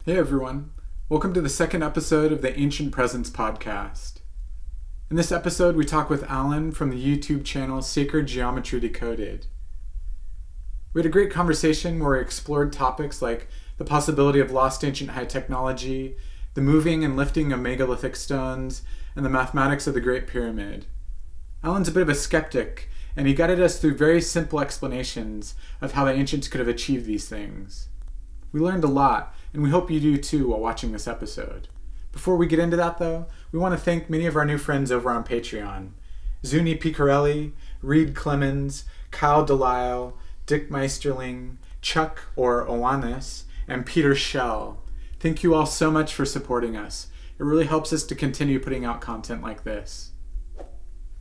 Hey everyone, welcome to the second episode of the Ancient Presence podcast. In this episode, we talk with Alan from the YouTube channel Sacred Geometry Decoded. We had a great conversation where we explored topics like the possibility of lost ancient high technology, the moving and lifting of megalithic stones, and the mathematics of the Great Pyramid. Alan's a bit of a skeptic, and he guided us through very simple explanations of how the ancients could have achieved these things. We learned a lot, and we hope you do too while watching this episode. Before we get into that though, we want to thank many of our new friends over on Patreon. Zuni Picarelli, Reed Clemens, Kyle Delisle, Dick Meisterling, Chuck or Owanis, and Peter Schell. Thank you all so much for supporting us. It really helps us to continue putting out content like this.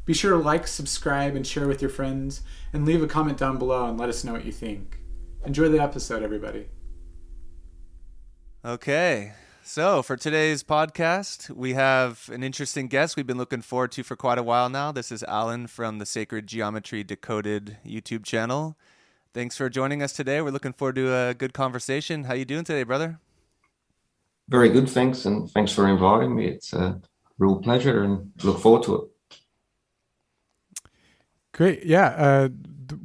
Be sure to like, subscribe, and share with your friends, and leave a comment down below and let us know what you think. Enjoy the episode, everybody. Okay, so for today's podcast, we have an interesting guest we've been looking forward to for quite a while now. This is Alan from the Sacred Geometry Decoded YouTube channel. Thanks for joining us today. We're looking forward to a good conversation. How you doing today, brother? Very good, thanks, and thanks for inviting me. It's a real pleasure and look forward to it. Great. Yeah.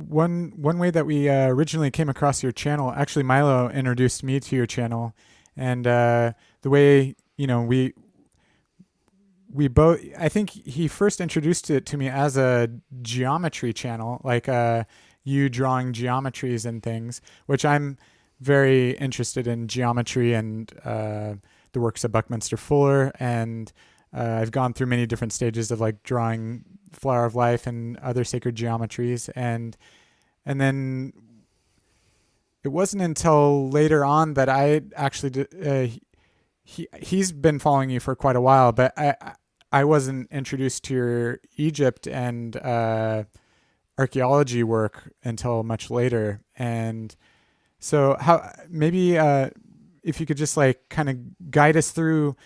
One way that we originally came across your channel, actually Milo introduced me to your channel, and the way, we both, I think he first introduced it to me as a geometry channel, like you drawing geometries and things, which I'm very interested in geometry and the works of Buckminster Fuller, and I've gone through many different stages of like drawing Flower of Life and other sacred geometries, and then it wasn't until later on that I actually he's been following you for quite a while, but I wasn't introduced to your Egypt and archaeology work until much later. And so how maybe if you could just like kind of guide us through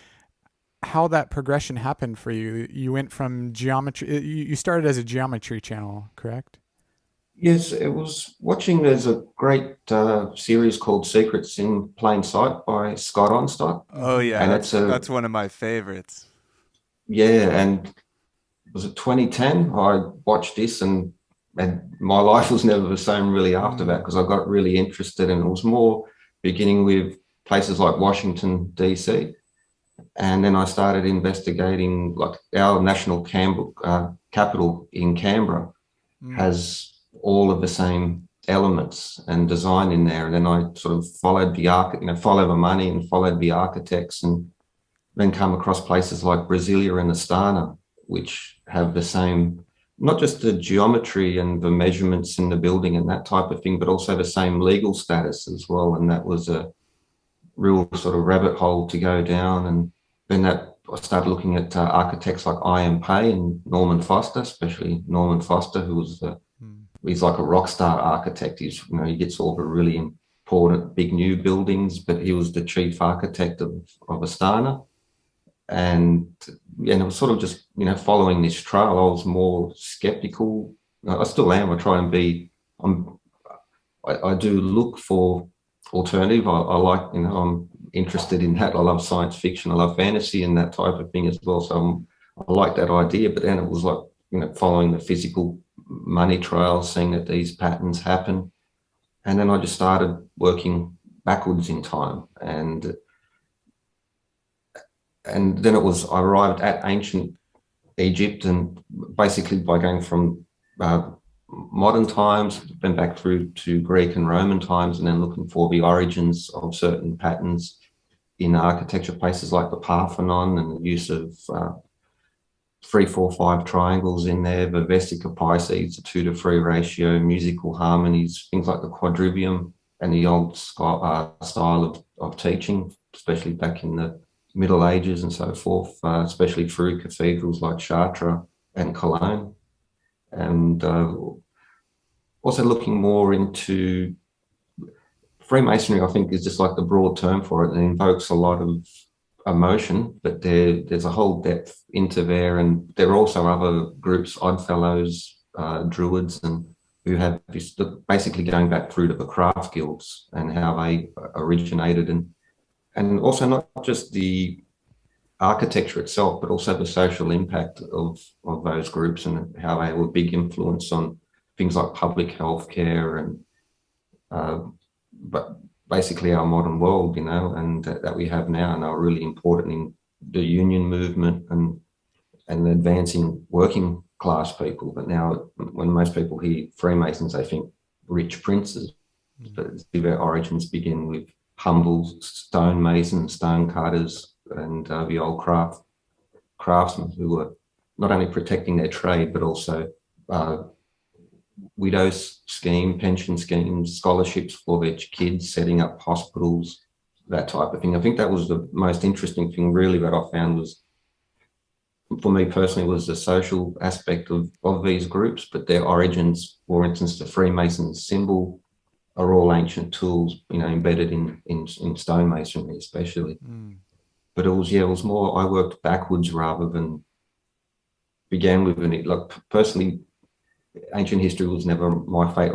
how that progression happened for you. You went from geometry, you started as a geometry channel, correct? Yes, it was watching. There's a great series called Secrets in Plain Sight by Scott Onstock. Oh yeah, and that's one of my favorites. Yeah, and was it 2010? I watched this and my life was never the same really after that, because I got really interested, and it was more beginning with places like Washington, DC. And then I started investigating, like our national capital in Canberra has all of the same elements and design in there. And then I sort of followed follow the money and followed the architects, and then come across places like Brasilia and Astana, which have the same, not just the geometry and the measurements in the building and that type of thing, but also the same legal status as well. And that was a real sort of rabbit hole to go down. And then that I started looking at architects like I.M. Pei and Norman Foster, especially Norman Foster, who was he's like a rock star architect. He gets all the really important big new buildings, but he was the chief architect of Astana. And it was sort of just, following this trail. I was more skeptical. I still am. I try and be, I do look for alternative. I like, I'm interested in that. I love science fiction. I love fantasy and that type of thing as well. So I like that idea. But then it was like, following the physical money trail, seeing that these patterns happen. And then I just started working backwards in time. And then I arrived at ancient Egypt, and basically by going from modern times, then back through to Greek and Roman times, and then looking for the origins of certain patterns in architecture, places like the Parthenon, and the use of 3, 4, 5 triangles in there, the Vesica Pisces, the 2-to-3 ratio, musical harmonies, things like the quadrivium and the old style of teaching, especially back in the Middle Ages and so forth, especially through cathedrals like Chartres and Cologne. And also looking more into Freemasonry, I think, is just like the broad term for it. It invokes a lot of emotion, but there's a whole depth into there. And there are also other groups, Oddfellows, Druids, and who have basically going back through to the craft guilds and how they originated. and also not just the architecture itself, but also the social impact of those groups and how they were a big influence on things like public health care and but basically our modern world, and that we have now, and are really important in the union movement and advancing working class people. But now when most people hear Freemasons, they think rich princes, but their origins begin with humble stonemasons, stone cutters, and the old craftsmen who were not only protecting their trade, but also widows scheme, pension schemes, scholarships for their kids, setting up hospitals, that type of thing. I think that was the most interesting thing really that I found was, for me personally, was the social aspect of these groups, but their origins, for instance, the Freemasons symbol are all ancient tools, embedded in stonemasonry especially. But it was more, I worked backwards rather than began with it. Like personally, ancient history was never my fate.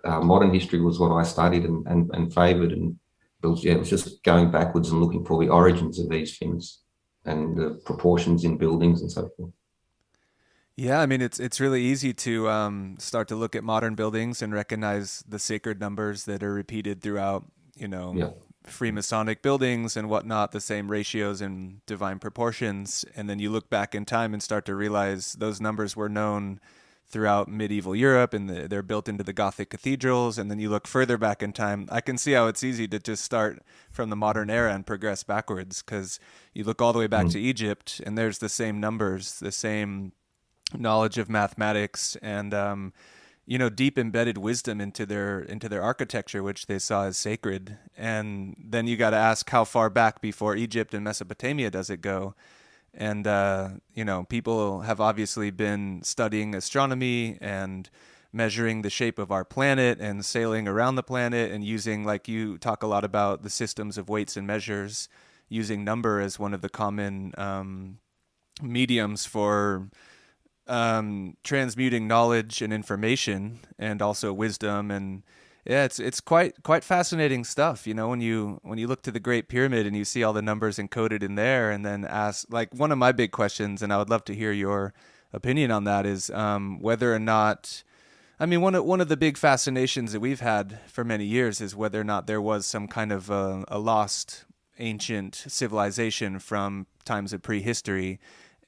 Modern history was what I studied and favored, and it was just going backwards and looking for the origins of these things and the proportions in buildings and so forth. Yeah, I mean, it's really easy to start to look at modern buildings and recognize the sacred numbers that are repeated throughout, Freemasonic buildings and whatnot, the same ratios and divine proportions. And then you look back in time and start to realize those numbers were known throughout medieval Europe, and they're built into the Gothic cathedrals. And then you look further back in time. I can see how it's easy to just start from the modern era and progress backwards, because you look all the way back to Egypt and there's the same numbers, the same knowledge of mathematics, and deep embedded wisdom into their architecture, which they saw as sacred. And then you got to ask, how far back before Egypt and Mesopotamia does it go? And people have obviously been studying astronomy and measuring the shape of our planet and sailing around the planet and using, like you talk a lot about, the systems of weights and measures, using number as one of the common mediums for transmuting knowledge and information, and also wisdom. And yeah, it's quite fascinating stuff. When you look to the Great Pyramid and you see all the numbers encoded in there, and then ask, like, one of my big questions, and I would love to hear your opinion on that, is whether or not, I mean, one of the big fascinations that we've had for many years is whether or not there was some kind of a lost ancient civilization from times of prehistory.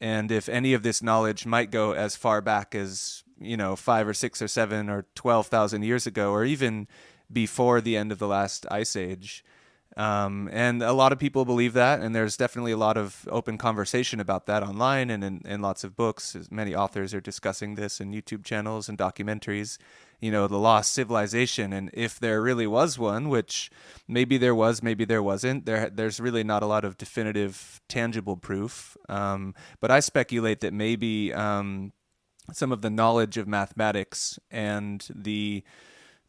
And if any of this knowledge might go as far back as, 5 or 6 or 7 or 12,000 years ago, or even before the end of the last ice age. And a lot of people believe that, and there's definitely a lot of open conversation about that online and in lots of books. Many authors are discussing this in YouTube channels and documentaries, the lost civilization. And if there really was one, which maybe there was, maybe there wasn't, there's really not a lot of definitive, tangible proof. But I speculate that maybe some of the knowledge of mathematics and the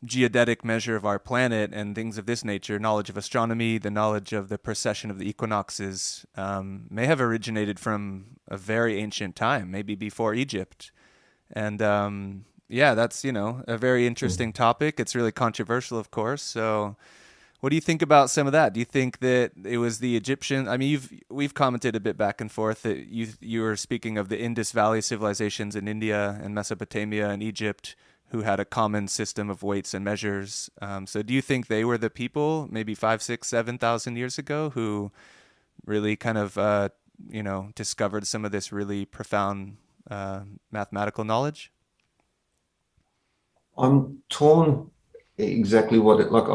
geodetic measure of our planet and things of this nature, knowledge of astronomy, the knowledge of the precession of the equinoxes, may have originated from a very ancient time, maybe before Egypt. And that's, a very interesting topic. It's really controversial, of course. So what do you think about some of that? Do you think that it was the Egyptian? I mean, we've commented a bit back and forth that you were speaking of the Indus Valley civilizations in India and Mesopotamia and Egypt, who had a common system of weights and measures. So do you think they were the people maybe 5, 6, 7,000 years ago who really kind of, discovered some of this really profound mathematical knowledge? I'm torn exactly what it, like,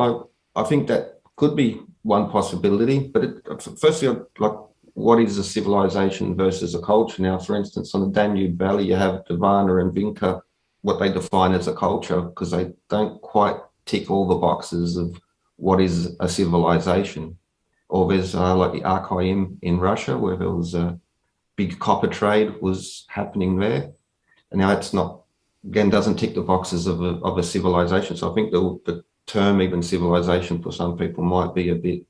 I think that could be one possibility, but firstly, like, what is a civilization versus a culture? Now, for instance, on the Danube Valley, you have Devana and Vinca, what they define as a culture, because they don't quite tick all the boxes of what is a civilization. Or there's like the Archaeum in Russia, where there was a big copper trade was happening there. And now it's not, again, doesn't tick the boxes of a civilization. So I think the term even civilization for some people might be a bit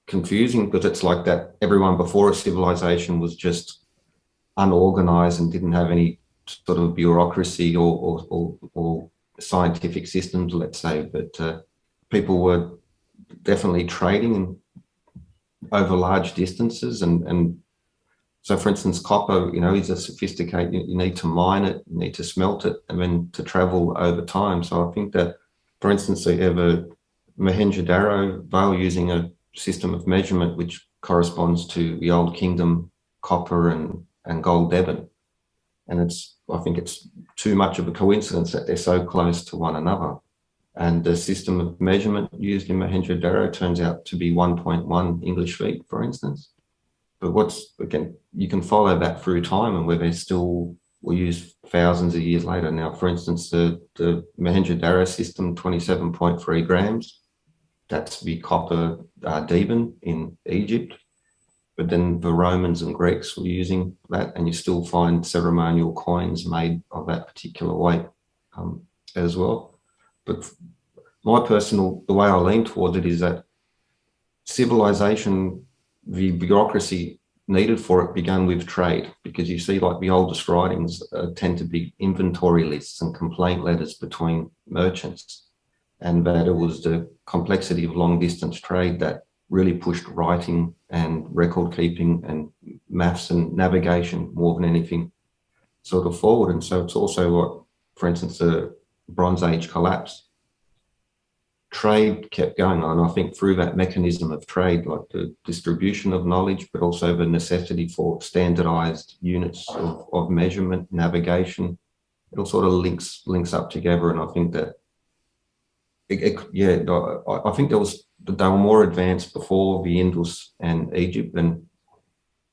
confusing, because it's like that everyone before a civilization was just unorganized and didn't have any sort of bureaucracy or scientific systems, let's say, but people were definitely trading over large distances. And so, for instance, copper, is a sophisticated, you need to mine it, you need to smelt it, and then to travel over time. So I think that, for instance, they have a Mohenjo-Daro Vale using a system of measurement which corresponds to the Old Kingdom copper and gold debit. And I think it's too much of a coincidence that they're so close to one another. And the system of measurement used in Mohenjo-Daro turns out to be 1.1 English feet, for instance. But again, you can follow that through time, and where they still were used thousands of years later. Now, for instance, the Mohenjo-Daro system, 27.3 grams, that's the copper Deben in Egypt. But then the Romans and Greeks were using that, and you still find ceremonial coins made of that particular weight as well. But the way I lean towards it is that civilization, the bureaucracy needed for it began with trade, because you see, like, the oldest writings tend to be inventory lists and complaint letters between merchants, and that it was the complexity of long distance trade that really pushed writing and record keeping and maths and navigation more than anything sort of forward. And so it's also what, for instance, the Bronze Age collapse, trade kept going on. I think through that mechanism of trade, like the distribution of knowledge, but also the necessity for standardized units of measurement, navigation, it all sort of links up together. And I think that, I think they were more advanced before the Indus and Egypt than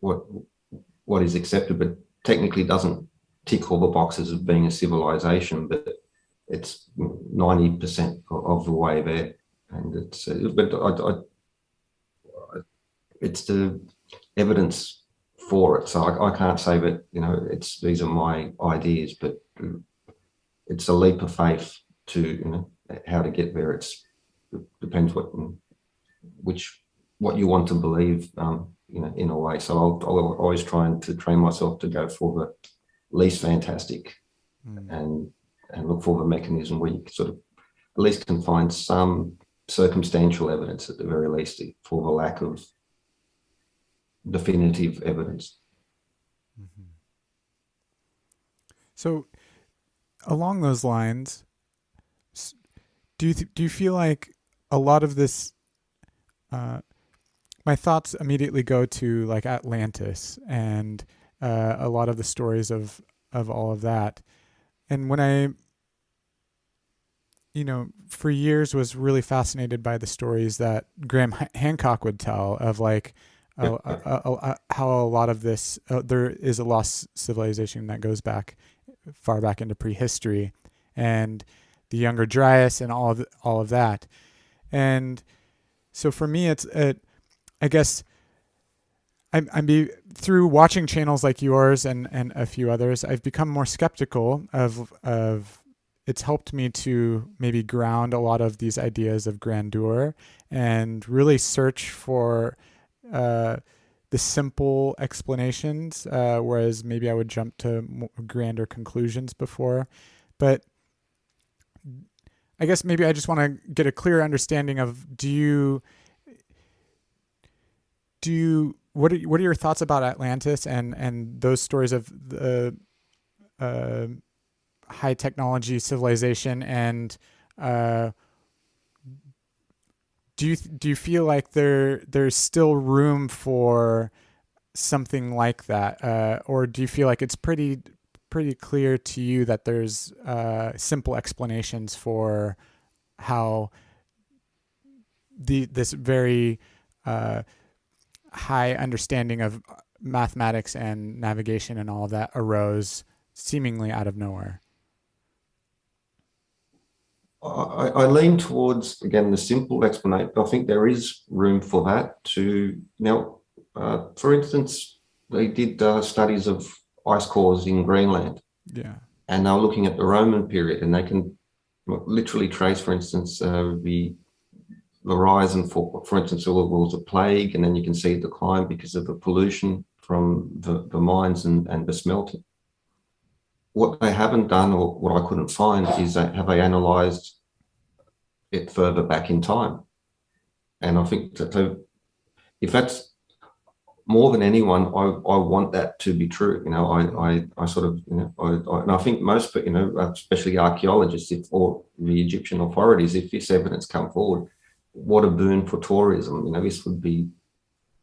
what is accepted, but technically doesn't tick all the boxes of being a civilization, but it's 90% of the way there. And it's the evidence for it. So I can't say that, these are my ideas, but it's a leap of faith to, how to get there. It depends what you want to believe, in a way. So I'll always try to train myself to go for the least fantastic and look for the mechanism where you sort of at least can find some circumstantial evidence, at the very least, for the lack of definitive evidence. Mm-hmm. So along those lines, do you feel like a lot of this, my thoughts immediately go to like Atlantis and a lot of the stories of all of that. And when I, for years was really fascinated by the stories that Graham Hancock would tell of like how a lot of this, there is a lost civilization that goes back far back into prehistory, and the Younger Dryas and all of that. And so for me, it's I guess through watching channels like yours and a few others, I've become more skeptical of it's helped me to maybe ground a lot of these ideas of grandeur and really search for the simple explanations, whereas maybe I would jump to grander conclusions before. But I guess maybe I just want to get a clear understanding of what are your thoughts about Atlantis and those stories of the high technology civilization, and do you feel like there's still room for something like that, or do you feel like it's pretty clear to you that there's simple explanations for how this very high understanding of mathematics and navigation and all of that arose seemingly out of nowhere? I lean towards, again, the simple explanation. I think there is room for that to now. For instance, they did studies of ice cores in Greenland. Yeah. And they're looking at the Roman period, and they can literally trace, for instance, the rise and fall. For instance, there was a plague, and then you can see a decline because of the pollution from the mines and the smelting. What they haven't done, or what I couldn't find, is have they analysed it further back in time? And I think that if that's more than anyone, I want that to be true. You know, I sort of, you know, and I think most, you know, especially archaeologists, or the Egyptian authorities, if this evidence come forward, what a boon for tourism. You know, this would be,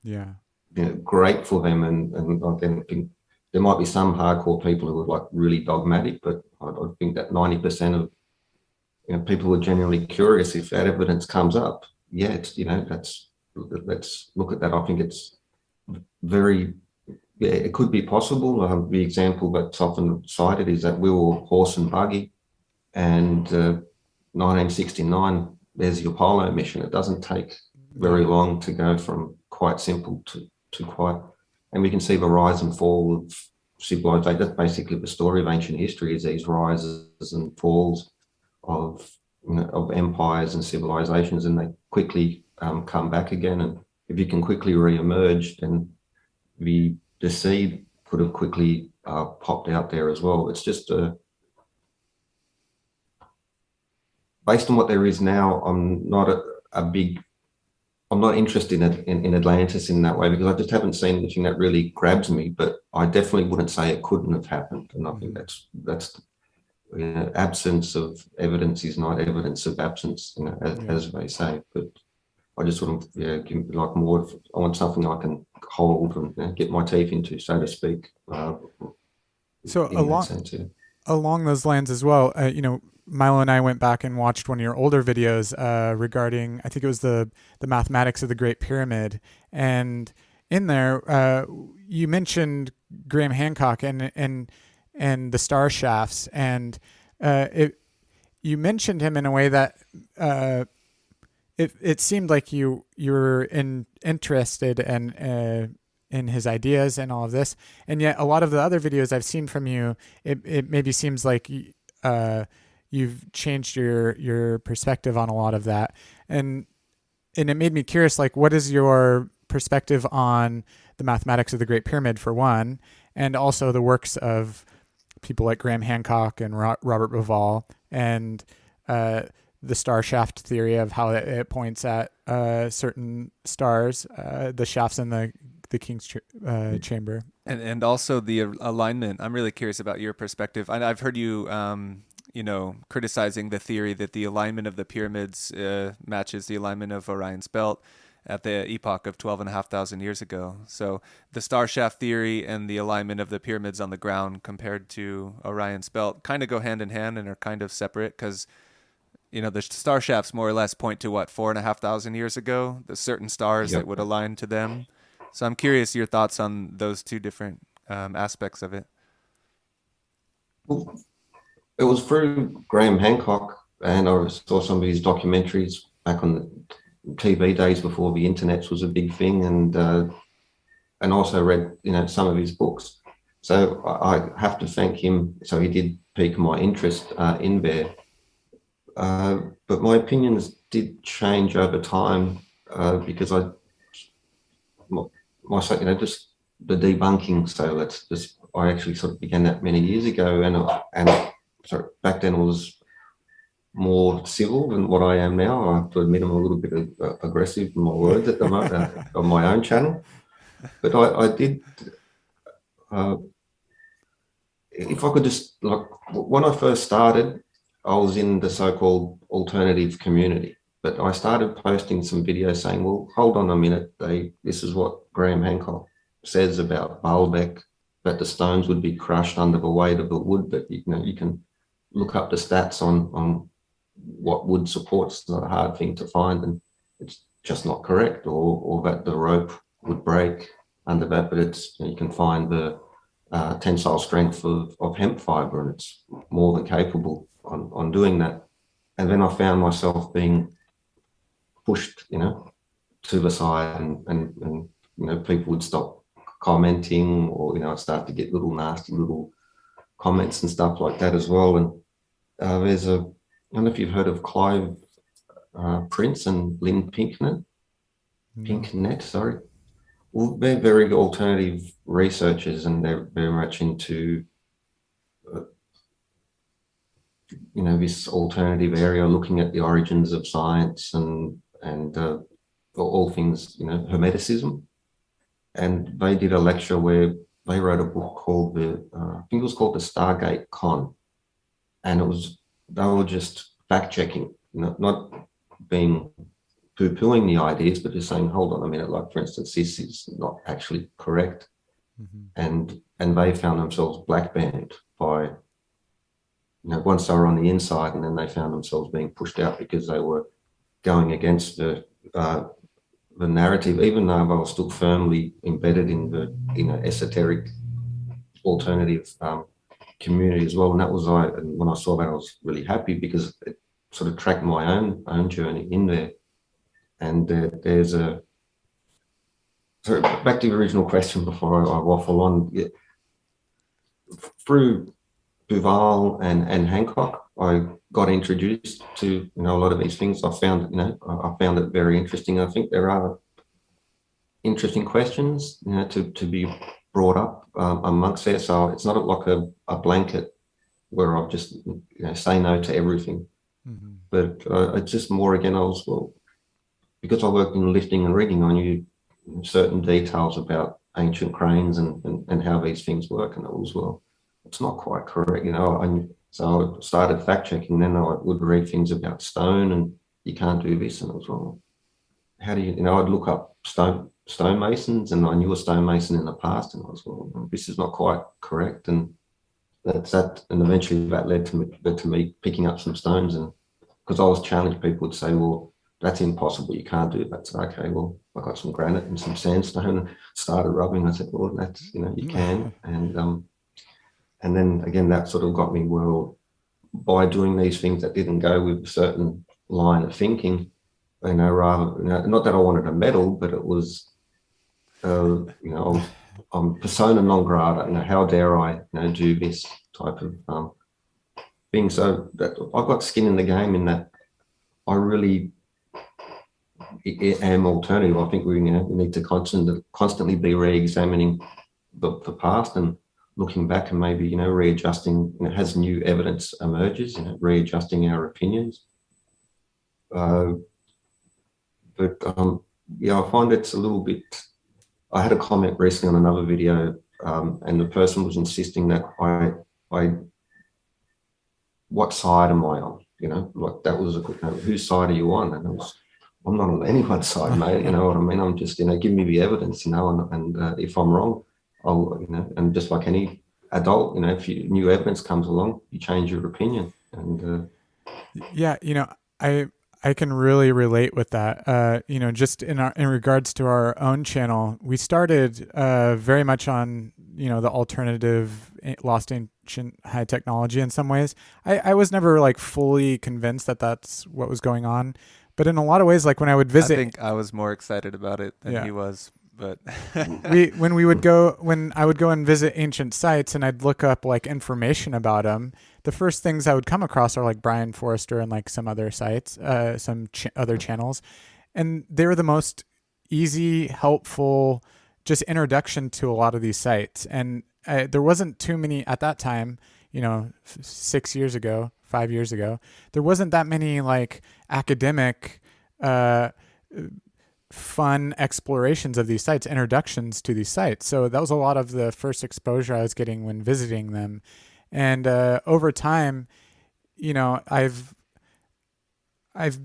Yeah. you know, great for them. And I think there might be some hardcore people who are like really dogmatic, but I think that 90% of, you know, people who are genuinely curious, if that evidence comes up, yeah, it's, you know, let's look at that. I think it's very, yeah, it could be possible. The example that's often cited is that we were horse and buggy, and 1969, there's the Apollo mission. It doesn't take very Yeah. long to go from quite simple to quite, and we can see the rise and fall of civilization. That's basically the story of ancient history, is these rises and falls of, you know, of empires and civilizations, and they quickly come back again. And if you can quickly re-emerge, then the seed could have quickly popped out there as well. It's just based on what there is now. I'm not I'm not interested in Atlantis in that way, because I just haven't seen anything that really grabs me. But I definitely wouldn't say it couldn't have happened. And I think that's you know, absence of evidence is not evidence of absence, you know, as they say. But I just sort of, yeah, like more. I want something I can hold and, you know, get my teeth into, so to speak. So In that sense, yeah. along those lines as well, you know, Milo and I went back and watched one of your older videos regarding, I think it was the mathematics of the Great Pyramid, and in there you mentioned Graham Hancock and the star shafts, and you mentioned him in a way that it seemed like you were interested in his ideas and all of this, and yet a lot of the other videos I've seen from you, it maybe seems like you've changed your perspective on a lot of that, and it made me curious, like, what is your perspective on the mathematics of the Great Pyramid, for one, and also the works of people like Graham Hancock and Robert Bauval, and the star shaft theory of how it points at certain stars, the shafts in the King's chamber. And also the alignment. I'm really curious about your perspective. I've heard you, you know, criticizing the theory that the alignment of the pyramids matches the alignment of Orion's belt at the epoch of 12,500 years ago. So the star shaft theory and the alignment of the pyramids on the ground compared to Orion's belt kind of go hand in hand and are kind of separate, because, you know, the star shafts more or less point to what, 4,500 years ago, the certain stars Yep. that would align to them. So I'm curious your thoughts on those two different aspects of it. Well, it was through Graham Hancock, and I saw some of his documentaries back on the TV days before the internet was a big thing, and also read, you know, some of his books. So I have to thank him. So he did pique my interest in there. But my opinions did change over time because you know, just the debunking. So I actually sort of began that many years ago, and sorry, back then I was more civil than what I am now. I have to admit I'm a little bit aggressive in my words at the moment on my own channel. But I did, if I could just, like, when I first started, I was in the so-called alternative community. But I started posting some videos saying, well, hold on a minute, this is what Graham Hancock says about Baalbek, that the stones would be crushed under the weight of the wood. But, you know, you can look up the stats on what wood supports. It's not a hard thing to find, and it's just not correct, or that the rope would break under that. But it's, you know, you can find the tensile strength of hemp fiber, and it's more than capable on doing that. And then I found myself being pushed, you know, to the side, and you know, people would stop commenting, or, you know, I'd start to get little nasty little comments and stuff like that as well. And there's I don't know if you've heard of Clive Prince and Lynn Pinknet, sorry. Well, they're very alternative researchers, and they're very much into you know, this alternative area, looking at the origins of science and all things, Hermeticism. And they did a lecture where they wrote a book called I think it was called the Stargate Con. And they were just fact checking, not being poo-pooing the ideas, but just saying, hold on a minute, like for instance, this is not actually correct. And they found themselves black banned by, once they were on the inside, and then they found themselves being pushed out because they were going against the narrative, even though they were still firmly embedded in the esoteric alternative community as well. And that was and when I saw that, I was really happy because it sort of tracked my own journey in there. And there's so back to the original question before I waffle on. Through Duval and Hancock, I got introduced to a lot of these things. I found it very interesting. I think there are interesting questions to be brought up amongst there. So it's not like a blanket where I'll just say no to everything. But it's just more, again, because I worked in lifting and rigging, I knew certain details about ancient cranes and how these things work, and it was, it's not quite correct, so I started fact checking. Then I would read things about stone, and you can't do this, and it was wrong. How do I'd look up stonemasons, and I knew a stonemason in the past, and I was, this is not quite correct, and that's that. And eventually that led to me picking up some stones, and because I was challenged, people would say, well, that's impossible, you can't do that. So, okay, well, I got some granite and some sandstone and started rubbing. I said, well, that's, you can. And then again, that sort of got me, well, by doing these things that didn't go with a certain line of thinking, rather, not that I wanted a medal, but it was, I'm persona non grata, how dare I, do this type of thing. So that I've got skin in the game in that I really am alternative. I think we need to constantly be re-examining the past and looking back and maybe readjusting as new evidence emerges, readjusting our opinions. But I find it's a little bit. I had a comment recently on another video, and the person was insisting that I what side am I on? Like that was whose side are you on? And it was, I'm not on anyone's side, mate. You know what I mean? I'm just, give me the evidence, and if I'm wrong, I'll, and just like any adult, if new evidence comes along, you change your opinion. And yeah, I can really relate with that. Just in regards to our own channel, we started very much on the alternative lost ancient high technology in some ways. I was never like fully convinced that that's what was going on, but in a lot of ways, like when I would visit, I think I was more excited about it than he was. But when I would go and visit ancient sites and I'd look up like information about them, the first things I would come across are like Brian Forrester and like some other sites, other channels, and they were the most easy, helpful, just introduction to a lot of these sites. And there wasn't too many at that time, 5 years ago, there wasn't that many like academic, fun explorations of these sites, introductions to these sites. So that was a lot of the first exposure I was getting when visiting them. And over time, I've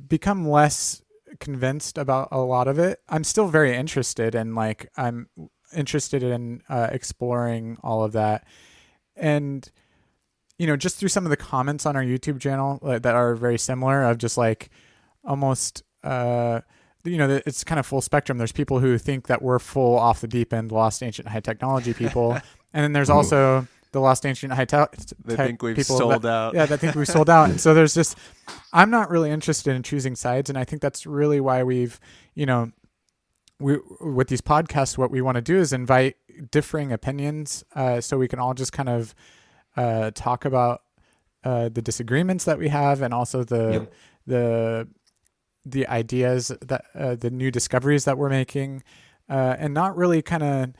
become less convinced about a lot of it. I'm still very interested, and I'm interested in exploring all of that. And just through some of the comments on our YouTube channel that are very similar, of just like almost it's kind of full spectrum. There's people who think that we're full off the deep end, lost ancient high technology people. And then there's also the lost ancient high tech. They think we've sold out. Yeah, they think we've sold out. And so there's just, I'm not really interested in choosing sides. And I think that's really why we've, with these podcasts, what we want to do is invite differing opinions, so we can all just kind of talk about the disagreements that we have, and also the ideas that the new discoveries that we're making, and not really kind of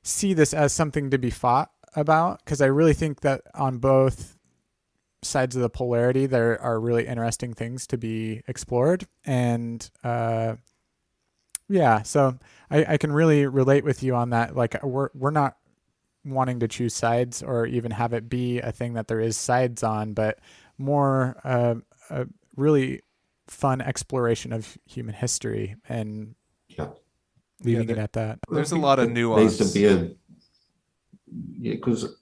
see this as something to be fought about, because I really think that on both sides of the polarity there are really interesting things to be explored. And Yeah, so I can really relate with you on that. Like we're not wanting to choose sides or even have it be a thing that there is sides on, but more a really fun exploration of human history and Yeah. leaving it at that. I There's a think lot of it needs to nuance. be because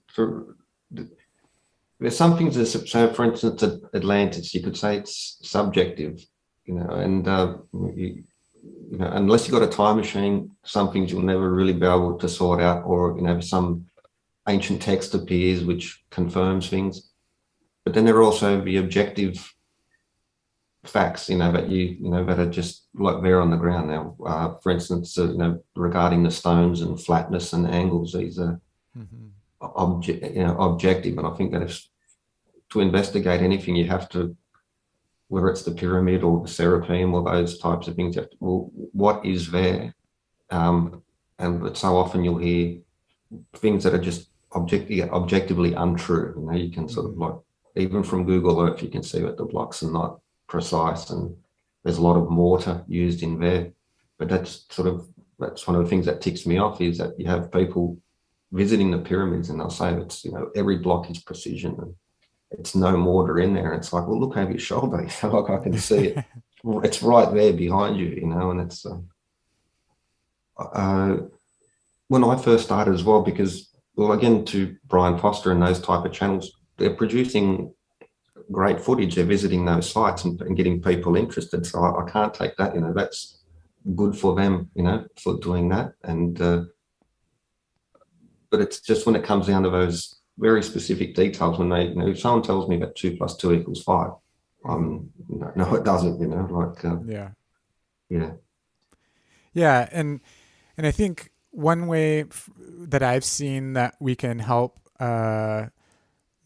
there's some things that, so for instance, Atlantis, you could say it's subjective, and unless you've got a time machine, some things you'll never really be able to sort out, or some ancient text appears which confirms things. But then there are also the objective facts, that are just like there on the ground now. For instance, regarding the stones and flatness and angles, these are objective. And I think that if to investigate anything, you have to, whether it's the pyramid or the Serapeum or those types of things, you have to, well, what is there? And so often you'll hear things that are just objectively untrue. You can sort of like, even from Google Earth, you can see that the blocks are not precise and there's a lot of mortar used in there. But that's one of the things that ticks me off, is that you have people visiting the pyramids and they'll say it's, every block is precision and it's no mortar in there. It's like, well, look over your shoulder. Like I can see it. It's right there behind you, and it's when I first started as well, because, well, again, to Brian Foster and those type of channels, they're producing great footage. They're visiting those sites and getting people interested. So I can't take that, that's good for them, for doing that. And, but it's just when it comes down to those very specific details, when they, if someone tells me that 2 + 2 = 5, no, it doesn't, Yeah. And I think one way that I've seen that we can help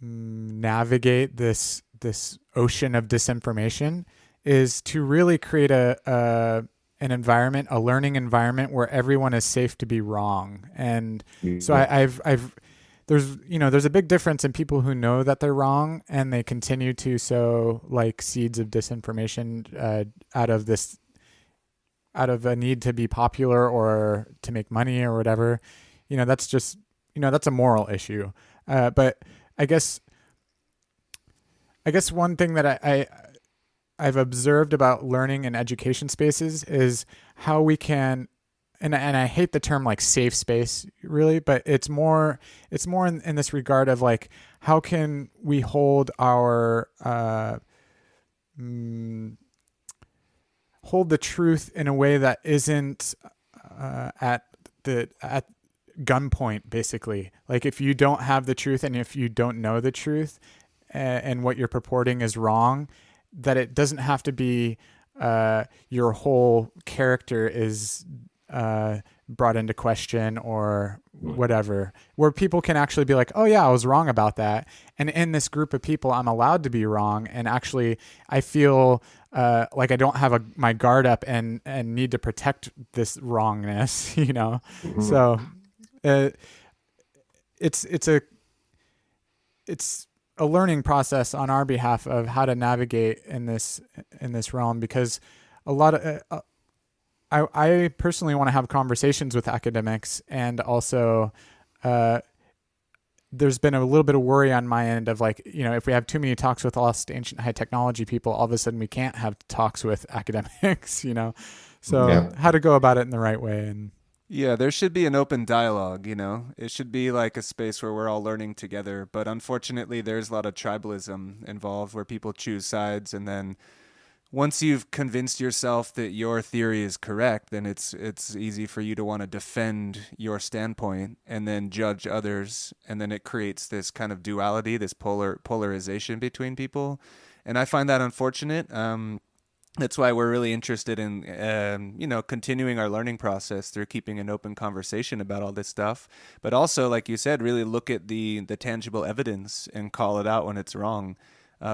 navigate this ocean of disinformation is to really create an environment, a learning environment where everyone is safe to be wrong. And so there's a big difference in people who know that they're wrong and they continue to sow like seeds of disinformation out of a need to be popular or to make money or whatever. That's just, that's a moral issue. But I guess one thing that I've observed about learning in education spaces is how we can, and I hate the term like safe space really, but it's more in this regard of like, how can we hold our hold the truth in a way that isn't at gunpoint, basically. Like if you don't have the truth and if you don't know the truth and what you're purporting is wrong, that it doesn't have to be your whole character is brought into question or whatever, where people can actually be like, oh yeah, I was wrong about that. And in this group of people, I'm allowed to be wrong. And actually I feel like I don't have my guard up and need to protect this wrongness, So it's a learning process on our behalf of how to navigate in this realm, because a lot of I personally want to have conversations with academics, and also there's been a little bit of worry on my end of like, if we have too many talks with lost ancient high technology people, all of a sudden we can't have talks with academics, so how to go about it in the right way. And yeah, there should be an open dialogue, It should be like a space where we're all learning together. But unfortunately, there's a lot of tribalism involved where people choose sides. And then once you've convinced yourself that your theory is correct, then it's easy for you to want to defend your standpoint and then judge others. And then it creates this kind of duality, this polarization between people. And I find that unfortunate. That's why we're really interested in, continuing our learning process through keeping an open conversation about all this stuff. But also, like you said, really look at the tangible evidence and call it out when it's wrong.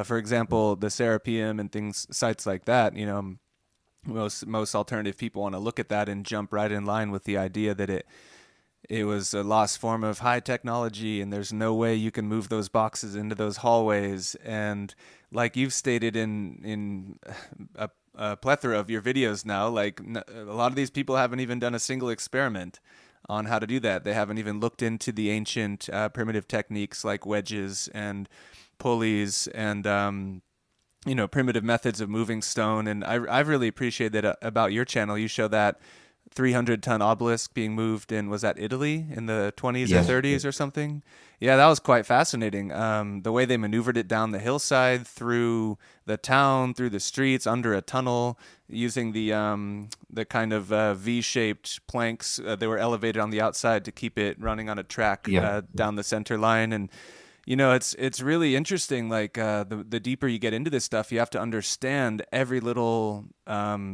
For example, the Serapeum and sites like that, most alternative people want to look at that and jump right in line with the idea that it was a lost form of high technology, and there's no way you can move those boxes into those hallways. And like you've stated in a plethora of your videos now, like a lot of these people haven't even done a single experiment on how to do that. They haven't even looked into the ancient primitive techniques like wedges and pulleys and primitive methods of moving stone. And I've really appreciated that about your channel. You show that 300-ton obelisk being moved in, was that Italy in the 20s Yes. or 30s or something? Yeah, that was quite fascinating. The way they maneuvered it down the hillside, through the town, through the streets, under a tunnel, using the kind of V-shaped planks. They were elevated on the outside to keep it running on a track Yeah. down the center line. And it's really interesting. Like the deeper you get into this stuff, you have to understand every little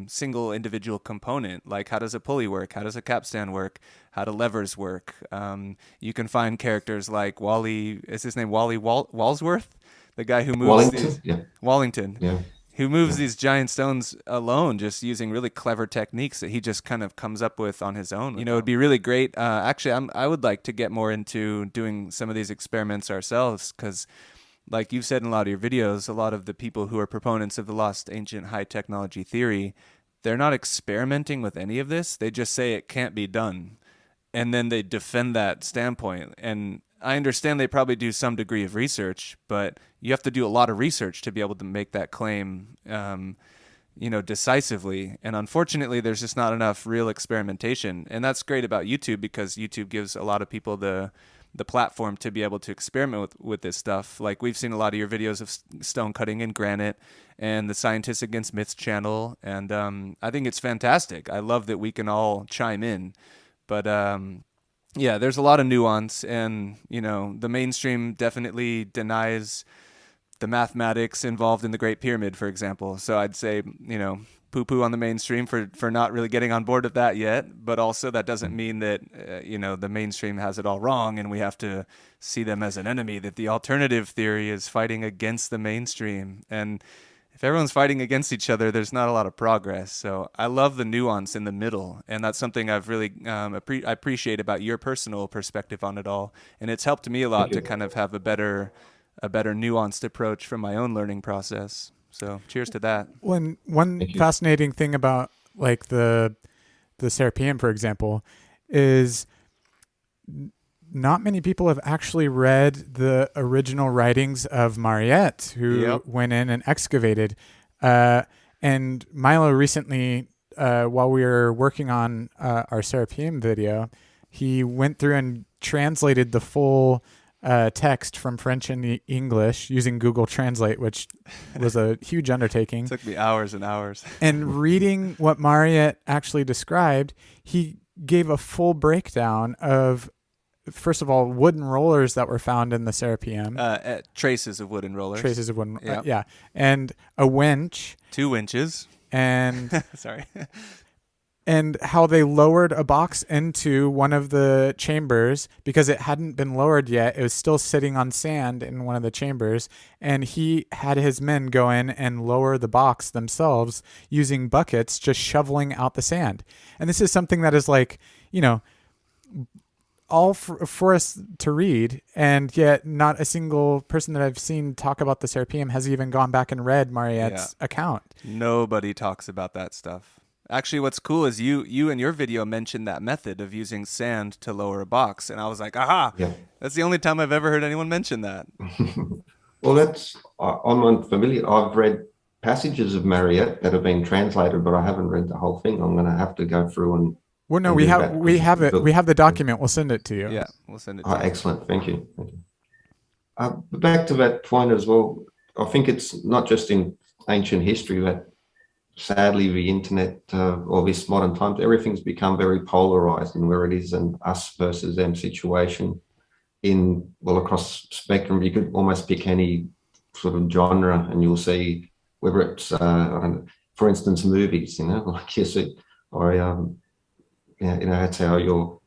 single individual component. Like, how does a pulley work? How does a capstan work? How do levers work? You can find characters like Wally. Is his name Wally Walsworth? The guy who moves Wellington. these Yeah. Wallington. Yeah. Who moves Yeah. these giant stones alone, just using really clever techniques that he just kind of comes up with on his own. It'd be really great. Actually, I would like to get more into doing some of these experiments ourselves, because like you've said in a lot of your videos, a lot of the people who are proponents of the lost ancient high technology theory, they're not experimenting with any of this. They just say it can't be done. And then they defend that standpoint. And I understand they probably do some degree of research, but you have to do a lot of research to be able to make that claim, decisively. And unfortunately, there's just not enough real experimentation. And that's great about YouTube, because YouTube gives a lot of people the platform to be able to experiment with this stuff. Like, we've seen a lot of your videos of stone cutting in granite and the Scientists Against Myths channel. And I think it's fantastic. I love that we can all chime in. But yeah, there's a lot of nuance, and the mainstream definitely denies the mathematics involved in the Great Pyramid, for example. So I'd say, poo-poo on the mainstream for not really getting on board with that yet. But also, that doesn't mean that the mainstream has it all wrong, and we have to see them as an enemy. That the alternative theory is fighting against the mainstream, and if everyone's fighting against each other, there's not a lot of progress. So I love the nuance in the middle, and that's something I've really I appreciate about your personal perspective on it all. And it's helped me a lot to kind of have a better nuanced approach from my own learning process. So cheers to that. One fascinating thing about like the Serapeum, for example, is not many people have actually read the original writings of Mariette, who went in and excavated. And Milo recently, while we were working on our Serapeum video, he went through and translated the full text from French and English using Google Translate, which was a huge undertaking. It took me hours and hours. And reading what Mariette actually described, he gave a full breakdown of, first of all, wooden rollers that were found in the Serapeum. Traces of wooden rollers. Traces of wooden, yeah. And a winch. 2 winches. And sorry. And how they lowered a box into one of the chambers because it hadn't been lowered yet. It was still sitting on sand in one of the chambers. And he had his men go in and lower the box themselves using buckets, just shoveling out the sand. And this is something that is like, all for us to read, and yet not a single person that I've seen talk about the Serapeum has even gone back and read Mariette's account. Nobody talks about that stuff. Actually, what's cool is you in your video mentioned that method of using sand to lower a box, and I was like, aha, that's the only time I've ever heard anyone mention that. Well, that's, I'm unfamiliar. I've read passages of Mariette that have been translated, but I haven't read the whole thing. I'm going to have to go through and... Well, no, we have it. We have the document. We'll send it to you. Yeah, we'll send it to you. Excellent. Thank you. Back to that point as well, I think it's not just in ancient history, but sadly the internet or this modern times, everything's become very polarized, and where it is an us versus them situation across spectrum. You could almost pick any sort of genre and you'll see whether it's, for instance, movies, like you said, or that's how your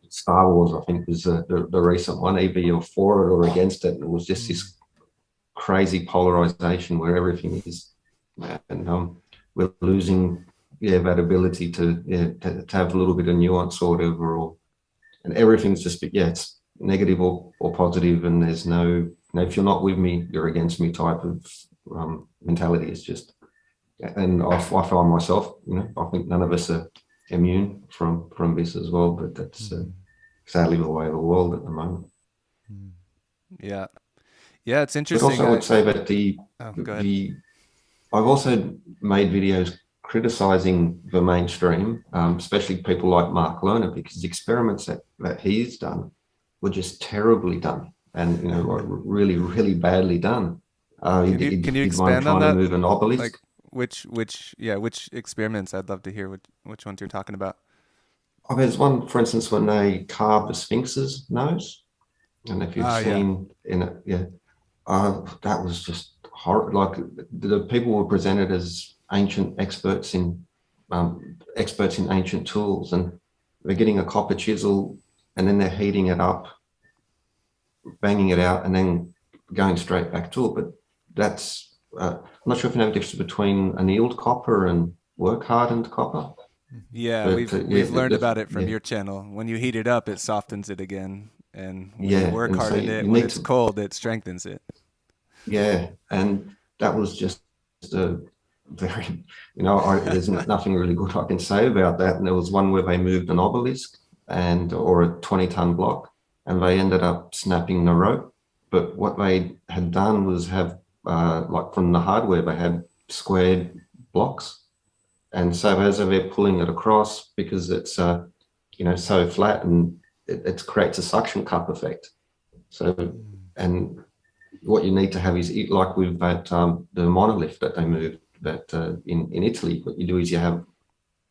Star Wars, I think, was the recent one. Either you're for it or against it. And it was just this crazy polarization where everything is, and we're losing that ability to have a little bit of nuance or whatever. Or and everything's just, it's negative or positive, and there's no, if you're not with me, you're against me type of mentality. Is just, and I find myself, I think none of us are immune from this as well, but that's sadly the way of the world at the moment. Yeah. Yeah, it's But interesting. also I would say that go ahead. I've also made videos criticizing the mainstream, especially people like Mark Lerner, because the experiments that he's done were just terribly done, and like really, really badly done. Can you expand on trying that? to move an obelisk. Like which experiments? I'd love to hear which ones you're talking about. Oh, there's one, for instance, when they carved the Sphinx's nose, and if you've seen in it, that was just horrible. Like the people were presented as ancient experts in ancient tools, and they're getting a copper chisel, and then they're heating it up, banging it out, and then going straight back to it. But that's I'm not sure if you know the difference between annealed copper and work hardened copper. Yeah, but, we've learned about it from your channel. When you heat it up, it softens it again, and when you work harden it, when it's cold, it strengthens it. Yeah, and that was just a very, there's nothing really good I can say about that. And there was one where they moved an obelisk or a 20-ton block, and they ended up snapping the rope. But what they had done was have, like from the hardware, they had squared blocks. And so as they're pulling it across, because it's, so flat, and it creates a suction cup effect. So, and what you need to have is, like with that, the monolith that they moved that in Italy, what you do is you have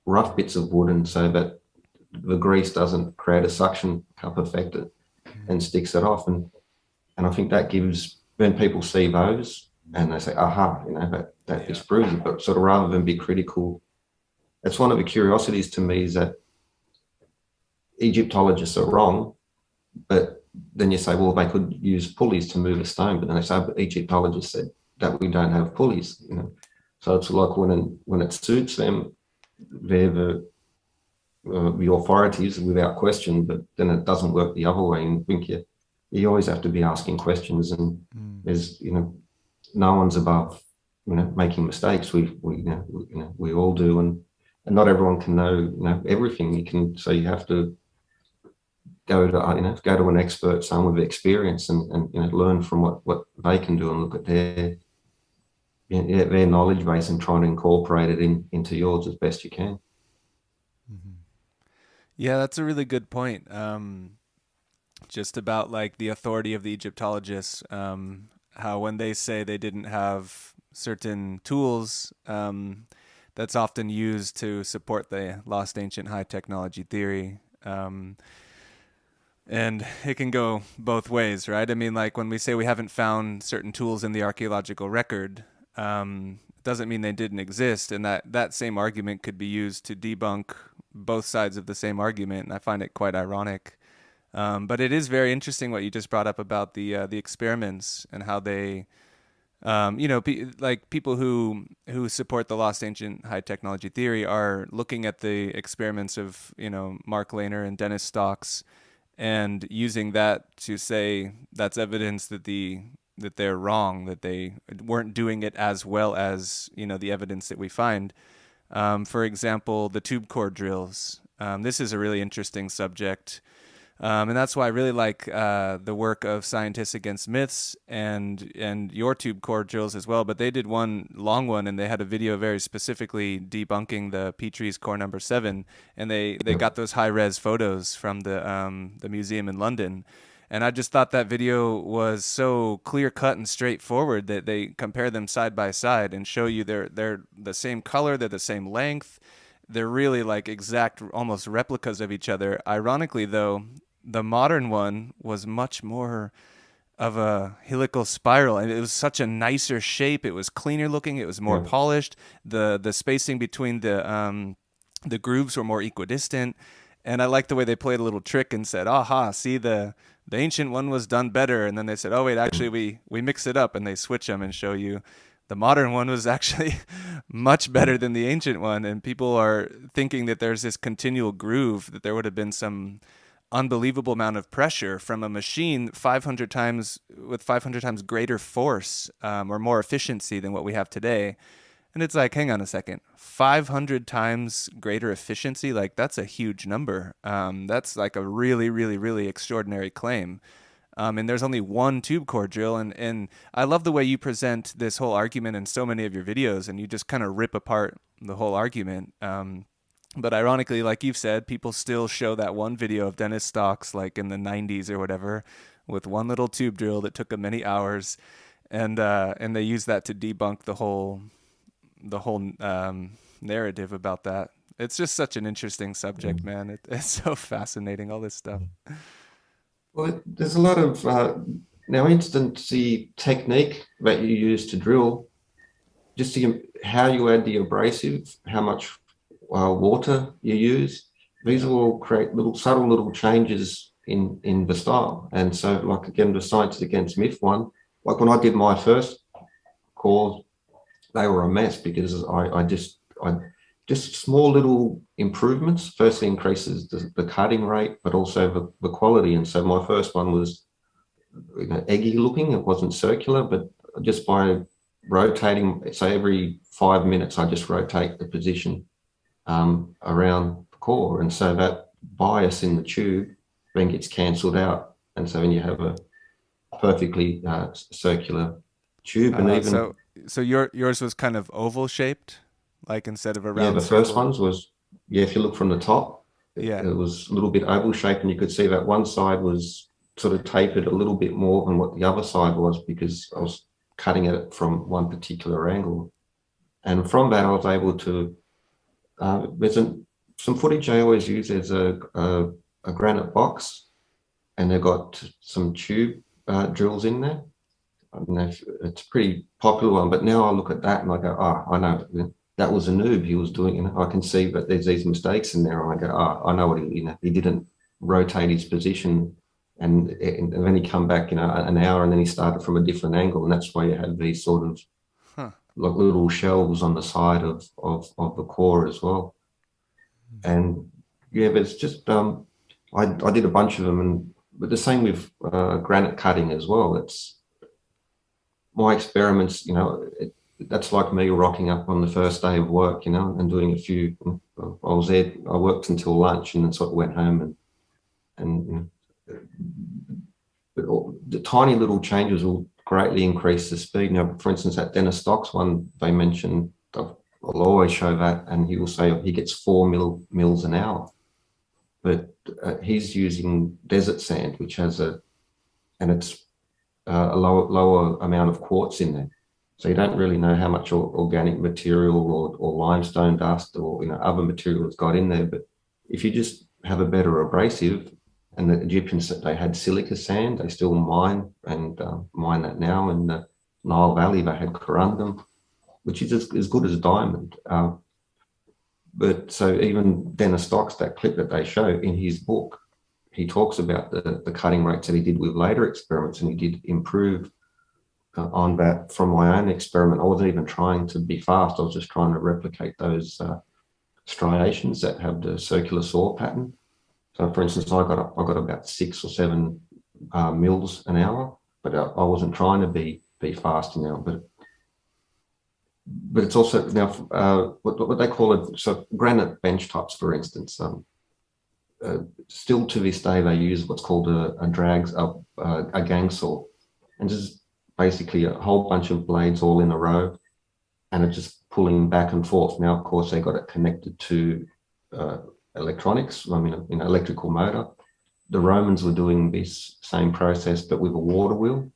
rough bits of wood, and so that the grease doesn't create a suction cup effect and sticks it off. And I think that gives, when people see those and they say, aha, that disproves it, but sort of rather than be critical, that's one of the curiosities to me, is that Egyptologists are wrong, but then you say, well, they could use pulleys to move a stone, but then they say, but Egyptologists said that we don't have pulleys, So it's like when it suits them, they're the authorities without question, but then it doesn't work the other way. And I think you always have to be asking questions, and there's, no one's above, making mistakes. We all do, and not everyone can know, everything. So you have to go to an expert, someone with experience, and learn from what they can do, and look at their knowledge base and try and incorporate it into yours as best you can. Yeah, that's a really good point. Just about like the authority of the Egyptologists, how when they say they didn't have certain tools, that's often used to support the lost ancient high technology theory. And it can go both ways, right? I mean, like when we say we haven't found certain tools in the archaeological record, doesn't mean they didn't exist. And that same argument could be used to debunk both sides of the same argument. And I find it quite ironic. But it is very interesting what you just brought up about the experiments and how they, like people who support the lost ancient high technology theory are looking at the experiments of, Mark Lehner and Dennis Stocks, and using that to say that's evidence that they're wrong, that they weren't doing it as well as, the evidence that we find. For example, the tube core drills. This is a really interesting subject. And that's why I really like the work of Scientists Against Myths and your tube core drills as well. But they did one long one, and they had a video very specifically debunking the Petrie's core number 7, and they got those high res photos from the museum in London. And I just thought that video was so clear cut and straightforward that they compare them side by side and show you they're the same color, they're the same length. They're really like exact, almost replicas of each other. Ironically, though, the modern one was much more of a helical spiral, and it was such a nicer shape. It was cleaner looking. It was more polished. The spacing between the grooves were more equidistant, and I liked the way they played a little trick and said, "Aha! See, the ancient one was done better." And then they said, "Oh wait, actually we mix it up," and they switch them and show you the modern one was actually much better than the ancient one. And people are thinking that there's this continual groove, that there would have been some unbelievable amount of pressure from a machine 500 times with 500 times greater force, or more efficiency than what we have today. And it's like, hang on a second, 500 times greater efficiency? Like, that's a huge number. That's like a really, really, really extraordinary claim. And there's only one tube core drill. And I love the way you present this whole argument in so many of your videos, and you just kind of rip apart the whole argument. But ironically, like you've said, people still show that one video of Dennis Stocks, like in the 90s or whatever, with one little tube drill that took them many hours. And they use that to debunk the whole narrative about that. It's just such an interesting subject, man. It's so fascinating, all this stuff. Well, there's a lot of now instancy technique that you use to drill, just how you add the abrasive, how much water you use. These will all create subtle little changes in the style. And so, like, again, the science against myth one, like when I did my first core, they were a mess because I just small little improvements firstly increases the cutting rate, but also the quality. And so my first one was, eggy looking. It wasn't circular, but just by rotating, so every 5 minutes, I just rotate the position around the core. And so that bias in the tube then gets cancelled out. And so then you have a perfectly circular tube. And even so yours was kind of oval shaped, like instead of a round. Yeah, the first ones was, if you look from the top, it was a little bit oval shaped, and you could see that one side was sort of tapered a little bit more than what the other side was because I was cutting it from one particular angle. And from that, I was able to, there's some footage I always use. There's a granite box, and they've got some tube drills in there. I don't know if it's a pretty popular one, but now I look at that and I go, I know that was a noob. He was doing, I can see that there's these mistakes in there. And I go, I know what he didn't rotate his position, and then he come back, an hour, and then he started from a different angle, and that's why you have these sort of like little shelves on the side of the core as well. And yeah, but it's just I did a bunch of them, but the same with granite cutting as well. It's my experiments, that's like me rocking up on the first day of work, and doing a few. I was there, I worked until lunch, and then sort of went home, and but the tiny little changes will greatly increase the speed. Now, for instance, that Dennis Stocks one they mentioned, I'll always show that, and he will say he gets 4 mils an hour, but he's using desert sand, which has it's a lower amount of quartz in there. So you don't really know how much organic material or limestone dust or other material has got in there. But if you just have a better abrasive, and the Egyptians, they had silica sand, they still mine that now. In the Nile Valley, they had corundum, which is as good as diamond. But so even Dennis Stocks, that clip that they show in his book, he talks about the cutting rates that he did with later experiments, and he did improve on that from my own experiment. I wasn't even trying to be fast. I was just trying to replicate those striations that have the circular saw pattern. So, for instance, I got about 6 or 7 mils an hour, but I wasn't trying to be fast now. But it's also now what they call it. So, granite bench tops, for instance. Still to this day, they use what's called a gang saw, and just basically a whole bunch of blades all in a row, and it's just pulling back and forth. Now, of course, they got it connected to electronics, electrical motor. The Romans were doing this same process, but with a water wheel.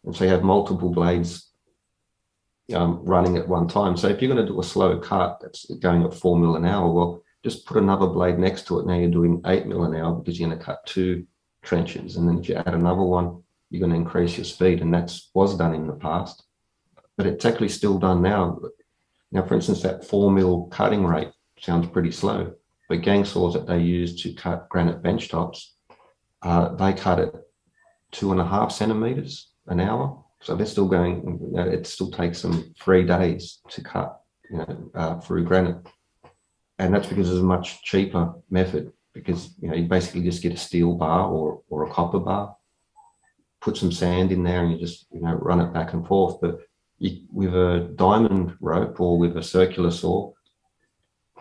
And so you have multiple blades running at one time. So if you're going to do a slow cut that's going at 4 mil an hour, well, just put another blade next to it. Now you're doing 8 mil an hour because you're going to cut 2 trenches. And then if you add another one, you're going to increase your speed. And that was done in the past, but it's actually still done now. Now, for instance, that 4 mil cutting rate sounds pretty slow, but gang saws that they use to cut granite bench tops, they cut it 2.5 centimeters an hour. So they're still going, it still takes them 3 days to cut, through granite. And that's because it's a much cheaper method. because you basically just get a steel bar or a copper bar, put some sand in there, and you just run it back and forth. But with a diamond rope or with a circular saw,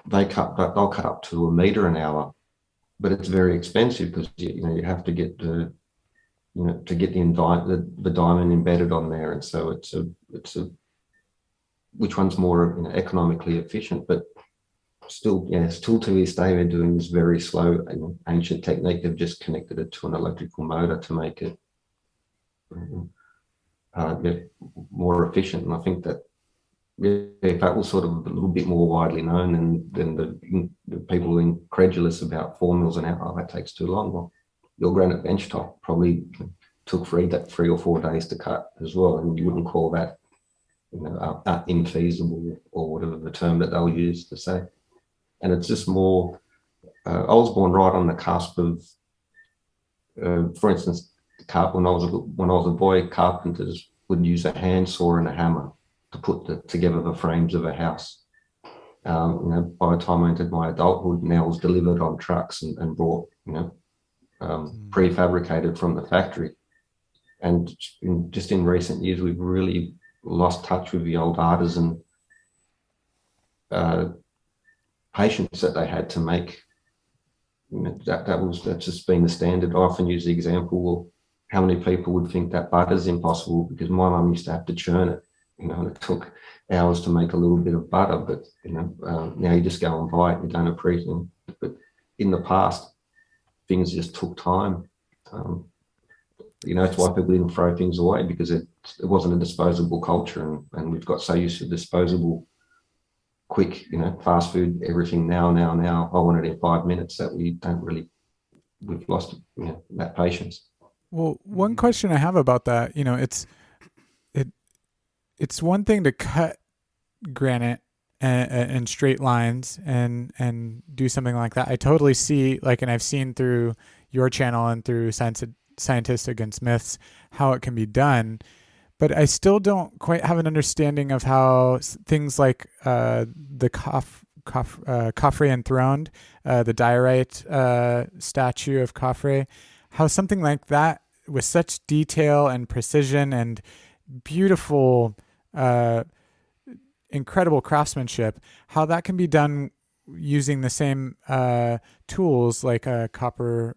they'll cut up to 1 meter an hour, but it's very expensive because you have to get the the diamond embedded on there, and so it's a which one's more economically efficient, but still to this day they're doing this very slow ancient technique. They've just connected it to an electrical motor to make it more efficient, and I think that if that was sort of a little bit more widely known, then the people are incredulous about formulas and how that takes too long. Well, your granite benchtop probably took 3 or 4 days to cut as well, and you wouldn't call that infeasible or whatever the term that they'll use to say. And it's just more. I was born right on the cusp of, for instance, when I was a boy, carpenters would use a handsaw and a hammer to put together the frames of a house. By the time I entered my adulthood, now it was delivered on trucks and brought, prefabricated from the factory. And just in recent years, we've really lost touch with the old artisan patience that they had to make. That's just been the standard. I often use the example of how many people would think that butter's impossible, because my mum used to have to churn it. And it took hours to make a little bit of butter, but now you just go and buy it. You don't appreciate it. But in the past, things just took time. That's why people didn't throw things away, because it wasn't a disposable culture, and we've got so used to disposable, quick, fast food, everything now. I want it in 5 minutes that we've lost that patience. Well, one question I have about that, it's one thing to cut granite and straight lines and do something like that. I totally see, and I've seen through your channel and through Scientists Against Myths how it can be done, but I still don't quite have an understanding of how things like the Khafre enthroned, the diorite statue of Khafre, how something like that with such detail and precision and beautiful, incredible craftsmanship, how that can be done using the same tools like copper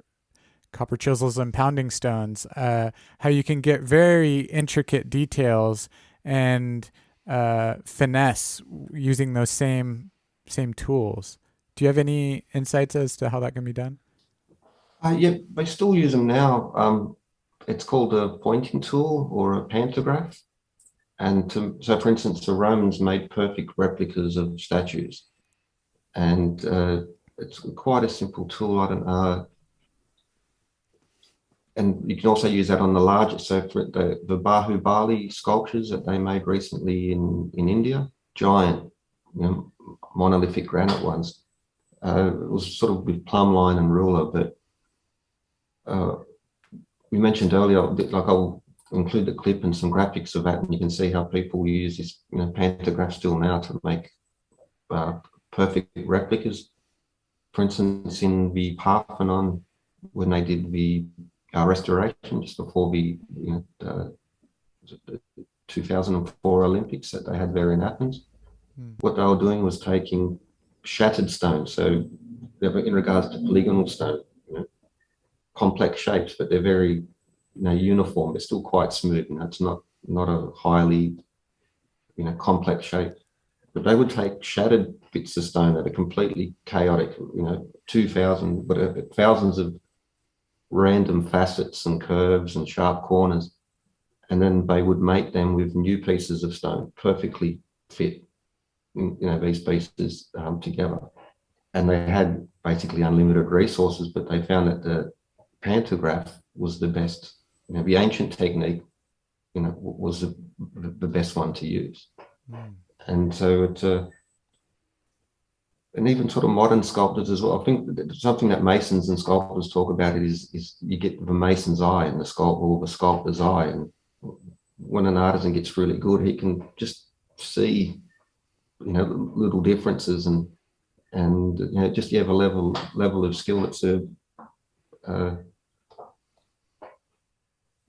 chisels and pounding stones, how you can get very intricate details and finesse using those same tools. Do you have any insights as to how that can be done? Yeah, they still use them now. It's called a pointing tool or a pantograph. And so, for instance, the Romans made perfect replicas of statues. And it's quite a simple tool. I don't know. And you can also use that on the larger, so for the Bahubali sculptures that they made recently in India, giant, monolithic granite ones. It was sort of with plumb line and ruler, but we mentioned earlier, I'll include the clip and some graphics of that, and you can see how people use this pantograph still now to make perfect replicas. For instance, in the Parthenon, when they did the restoration just before the 2004 Olympics that they had there in Athens, what they were doing was taking shattered stone. So in regards to polygonal stone, complex shapes, but they're very uniform. They're still quite smooth. It's not a highly complex shape. But they would take shattered bits of stone that are completely chaotic, 2,000, whatever, thousands of random facets and curves and sharp corners, and then they would mate them with new pieces of stone, perfectly fit, these pieces together. And they had basically unlimited resources, but they found that the pantograph was the best. The ancient technique, was the best one to use. And so it's and even sort of modern sculptors as well. I think something that masons and sculptors talk about is you get the mason's eye and the sculptor's eye. And when an artisan gets really good, he can just see, little differences and and just you have a level of skill that's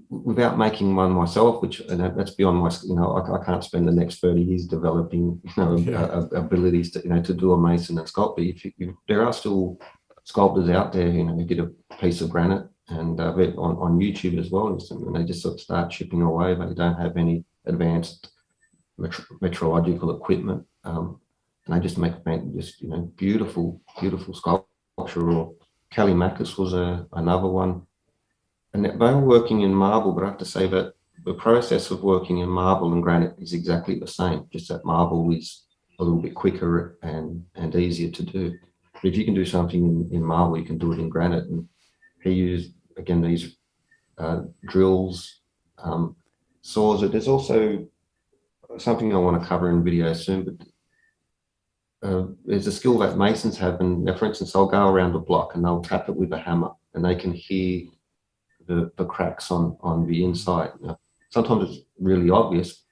without making one myself, which that's beyond my, I can't spend the next 30 years developing, abilities to do a mason and sculpt. But there are still sculptors out there, who get a piece of granite and on YouTube as well, and they just sort of start chipping away. They don't have any advanced metrological equipment, and they just make beautiful sculpture. Or Callimachus was another one. And they were working in marble, but I have to say that the process of working in marble and granite is exactly the same, just that marble is a little bit quicker and easier to do. But if you can do something in marble, you can do it in granite. And he used, again, these drills, saws. There's also something I want to cover in video soon, but there's a skill that masons have. And for instance, I'll go around the block and they'll tap it with a hammer and they can hear the cracks on the inside. Sometimes it's really obvious,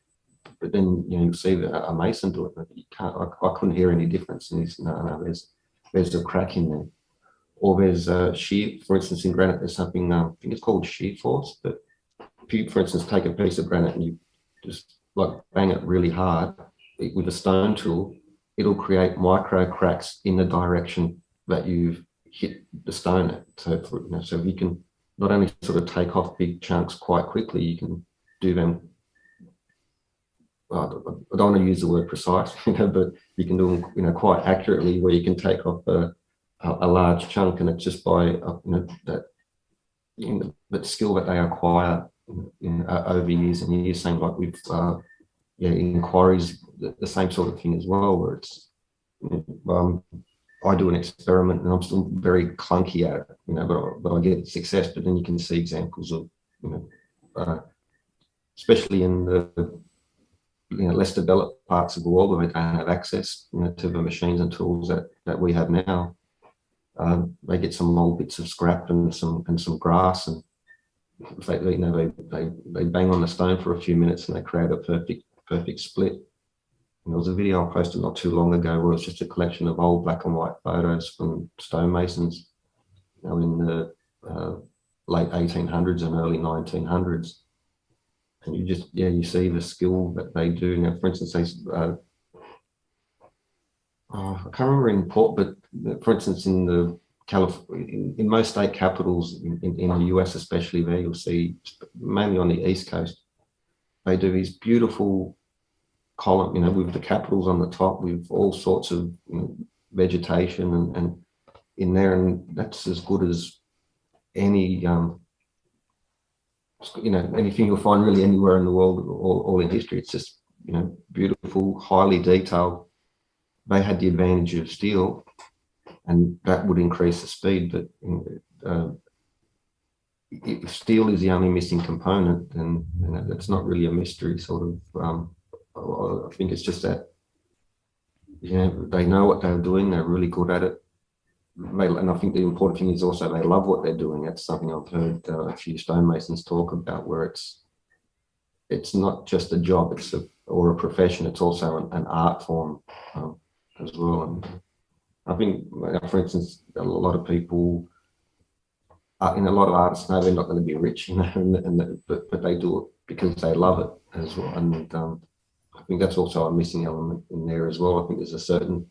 but then you see a mason do it. You can't. I couldn't hear any difference. And no, there's a crack in there, or there's shear. For instance, in granite, there's something I think it's called shear force. But if you, for instance, take a piece of granite and you just bang it really hard with a stone tool, it'll create micro cracks in the direction that you've hit the stone at. So if you can not only sort of take off big chunks quite quickly, you can do them. I don't want to use the word precise, but you can do them, quite accurately, where you can take off a large chunk, and it's just by that skill that they acquire over years and years. Same like with in quarries, the same sort of thing as well, where it's. I do an experiment and I'm still very clunky at it, but I get success. But then you can see examples of, especially in the less developed parts of the world where they don't have access to the machines and tools that we have now. They get some old bits of scrap and some grass, and they bang on the stone for a few minutes and they create a perfect split. And there was a video I posted not too long ago where it was just a collection of old black and white photos from stonemasons, in the late 1800s and early 1900s. And you see the skill that they do. Now, for instance, I can't remember in port, but for instance, in most state capitals in the US, especially there, you'll see, mainly on the East Coast, they do these beautiful column, with the capitals on the top, with all sorts of vegetation and in there, and that's as good as any anything you'll find really anywhere in the world or in history. It's just beautiful, highly detailed. They had the advantage of steel, and that would increase the speed. But if steel is the only missing component, then that's not really a mystery. Sort of. I think it's just that they know what they're doing. They're really good at it. And I think the important thing is also they love what they're doing. That's something I've heard a few stonemasons talk about, where it's not just a job, or a profession. It's also an art form as well. And I think, for instance, a lot of people, a lot of artists know they're not going to be rich, but they do it because they love it as well. And I think that's also a missing element in there as well. I think there's a certain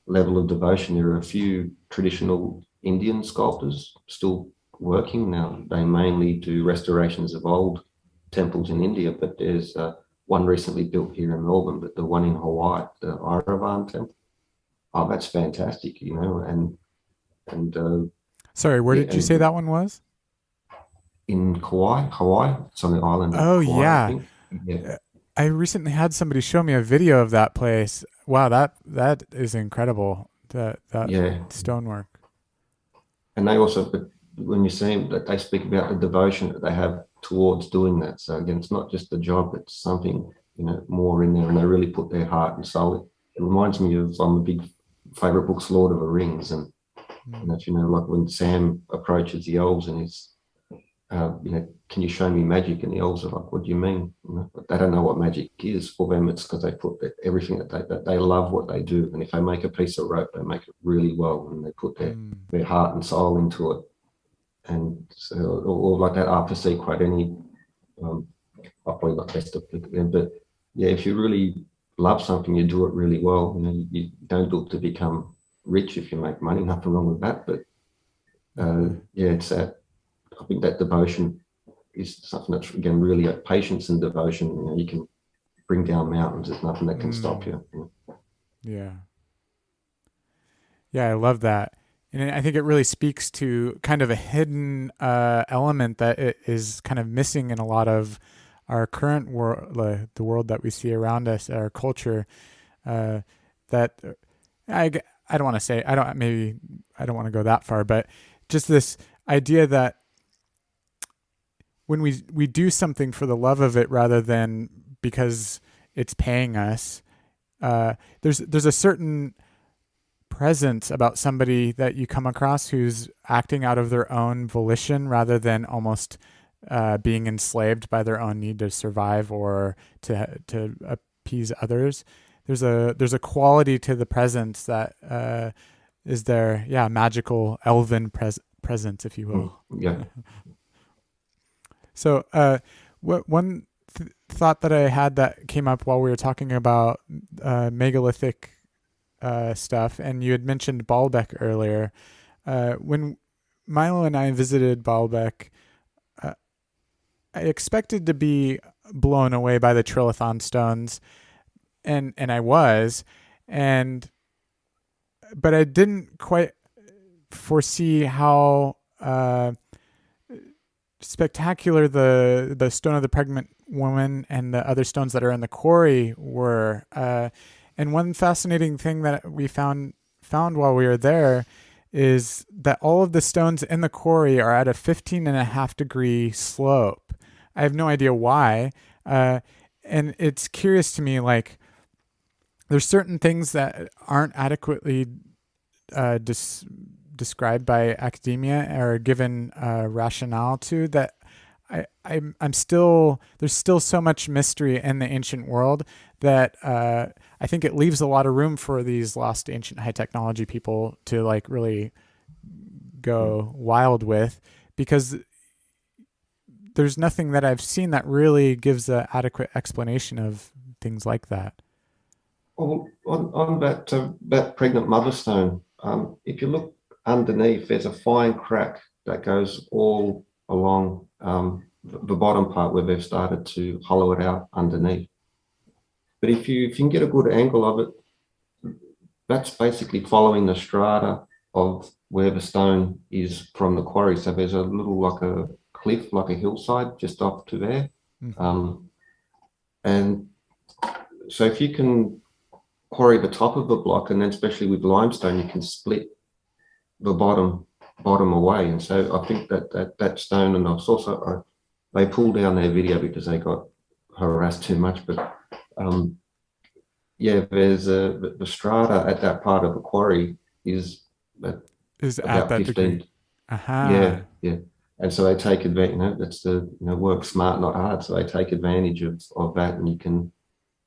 level of devotion. There are a few traditional Indian sculptors still working now. They mainly do restorations of old temples in India, but there's one recently built here in Melbourne, but the one in Hawaii, the Iravan temple. Oh, that's fantastic, and sorry, where did you say that one was? In Hawaii. It's on the island of Hawaii, yeah. I think. Yeah. I recently had somebody show me a video of that place. Wow, that is incredible. That stonework. And they also, when you see them, that they speak about the devotion that they have towards doing that. So again, it's not just a job; it's something more in there, and they really put their heart and soul. It reminds me of a big favorite book's Lord of the Rings, and like when Sam approaches the elves and he's can you show me magic? And the elves are like, what do you mean? They don't know what magic is. For them, it's because they put everything that they love what they do. And if they make a piece of rope, they make it really well, and they put their heart and soul into it. And so, or like that RPC quote, I probably got best to pick them. But yeah, if you really love something, you do it really well. You don't look to become rich if you make money. Nothing wrong with that. But it's that. I think that devotion is something that's, again, really patience and devotion. You can bring down mountains. There's nothing that can stop you. Yeah. Yeah, I love that. And I think it really speaks to kind of a hidden element that is kind of missing in a lot of our current world, the world that we see around us, our culture, that I don't want to say, I don't want to go that far, but just this idea that when we do something for the love of it rather than because it's paying us, there's a certain presence about somebody that you come across who's acting out of their own volition rather than almost being enslaved by their own need to survive or to appease others. There's a quality to the presence that is there, magical elven presence, if you will. Yeah. So, one thought that I had that came up while we were talking about megalithic stuff, and you had mentioned Baalbek earlier. When Milo and I visited Baalbek, I expected to be blown away by the trilithon stones, and I was, but I didn't quite foresee how spectacular the stone of the pregnant woman and the other stones that are in the quarry were. And one fascinating thing that we found while we were there is that all of the stones in the quarry are at a 15.5-degree slope. I have no idea why. And it's curious to me, like, there's certain things that aren't adequately described by academia or given rationale to, that I'm still, there's still so much mystery in the ancient world that I think it leaves a lot of room for these lost ancient high technology people to like really go wild with, because there's nothing that I've seen that really gives an adequate explanation of things like that. Well, on that pregnant mother stone, if you look underneath, there's a fine crack that goes all along the bottom part where they've started to hollow it out underneath. But if you can get a good angle of it, that's basically following the strata of where the stone is from the quarry. So there's a little, like a cliff, like a hillside just off to there. Mm-hmm. And so if you can quarry the top of the block, and then especially with limestone, you can split the bottom away. And so I think that stone, and I saw they pulled down their video because they got harassed too much, but there's the strata at that part of the quarry is about at that 15 degree. Yeah. And so they take advantage, that's work smart, not hard. So they take advantage of that, and you can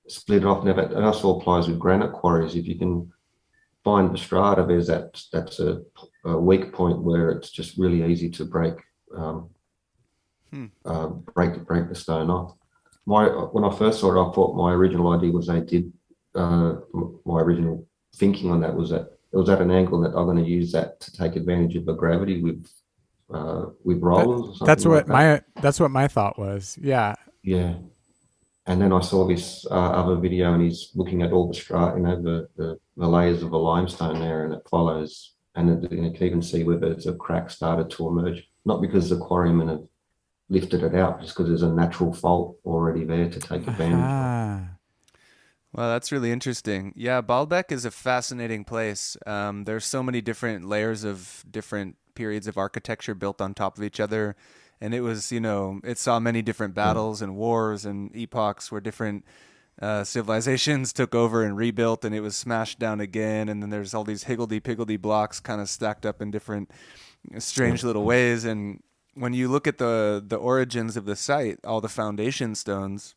split it off. Now that also applies with granite quarries. If you can find the strata, there's that's a weak point where it's just really easy to break the stone off. When I first saw it, I thought my original idea was my original thinking on that was that it was at an angle that I'm going to use that to take advantage of the gravity with rollers or something. That's what my thought was. Yeah. Yeah. And then I saw this other video, and he's looking at all the strata, the layers of the limestone there, and it follows, and you can even see where there's a crack started to emerge. Not because the quarrymen have lifted it out, just because there's a natural fault already there to take advantage of. Well, that's really interesting. Yeah, Baalbek is a fascinating place. There's so many different layers of different periods of architecture built on top of each other. And it was, it saw many different battles and wars and epochs where different civilizations took over and rebuilt, and it was smashed down again. And then there's all these higgledy-piggledy blocks kind of stacked up in different strange little ways. And when you look at the origins of the site, all the foundation stones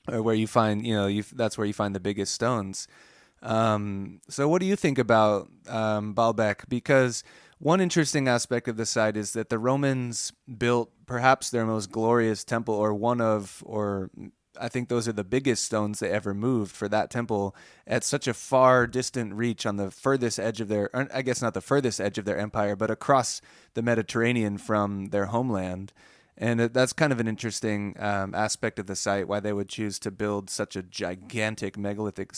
are where you find, that's where you find the biggest stones. So what do you think about Baalbek? Because one interesting aspect of the site is that the Romans built perhaps their most glorious temple, or I think those are the biggest stones they ever moved for that temple at such a far distant reach on the furthest edge of or I guess not the furthest edge of their empire, but across the Mediterranean from their homeland. And that's kind of an interesting aspect of the site, why they would choose to build such a gigantic megalithic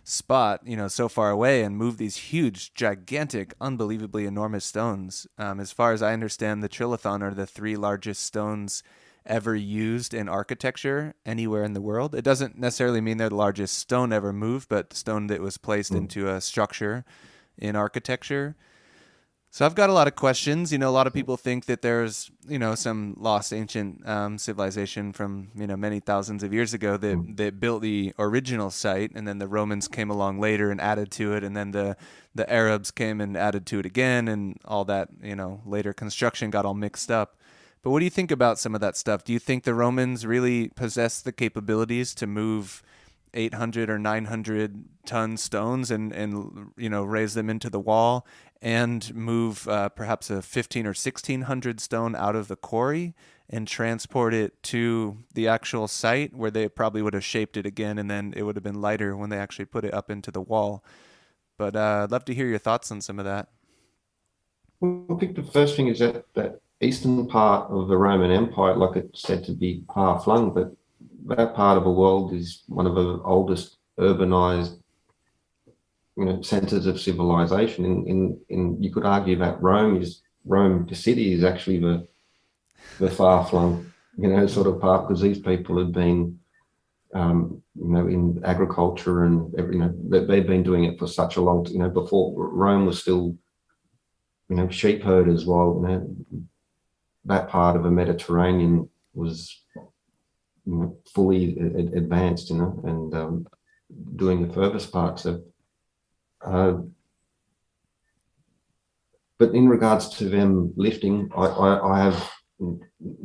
spot, so far away, and move these huge, gigantic, unbelievably enormous stones. As far as I understand, the trilithon are the three largest stones ever used in architecture anywhere in the world. It doesn't necessarily mean they're the largest stone ever moved, but stone that was placed into a structure in architecture. So I've got a lot of questions. A lot of people think that there's, some lost ancient civilization from, many thousands of years ago that built the original site, and then the Romans came along later and added to it, and then the Arabs came and added to it again, and all that, later construction got all mixed up. But what do you think about some of that stuff? Do you think the Romans really possessed the capabilities to move 800 or 900 ton stones and raise them into the wall, and move perhaps a 15 or 1600 stone out of the quarry and transport it to the actual site, where they probably would have shaped it again, and then it would have been lighter when they actually put it up into the wall? But I'd love to hear your thoughts on some of that. Well, I think the first thing is that eastern part of the Roman Empire, like it's said to be far flung, but that part of the world is one of the oldest urbanized, centers of civilization. In you could argue that Rome, the city, is actually the far flung, sort of part, because these people had been, in agriculture, and they've been doing it for such a long, before Rome was still, sheep herders, while that part of the Mediterranean was fully advanced, and doing the furthest part. So, but in regards to them lifting, I have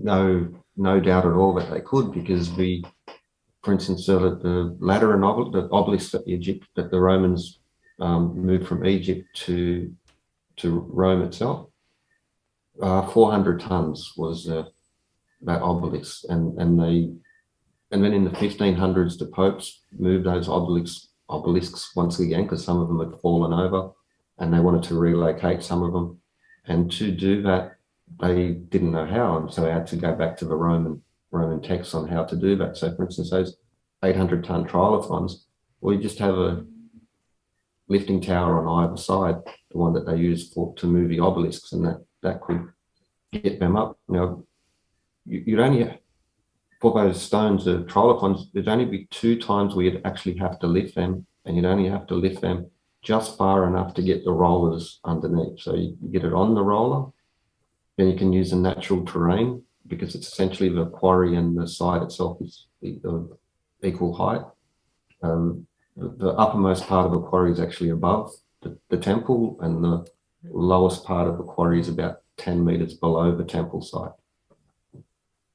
no doubt at all that they could, because for instance, the ladder and the obelisk that the Romans moved from Egypt to Rome itself, 400 tons was that obelisk, and then in the 1500s, the popes moved those obelisks once again, because some of them had fallen over, and they wanted to relocate some of them. And to do that, they didn't know how, and so they had to go back to the Roman texts on how to do that. So, for instance, those 800-ton trilithons, well, you just have a lifting tower on either side, the one that they used to move the obelisks, and that could get them up. You'd only, for those stones, the trilithons, there'd only be 2 times where you'd actually have to lift them, and you'd only have to lift them just far enough to get the rollers underneath. So you get it on the roller, then you can use the natural terrain, because it's essentially the quarry and the site itself is equal height. The uppermost part of the quarry is actually above the temple, and the lowest part of the quarry is about 10 meters below the temple site.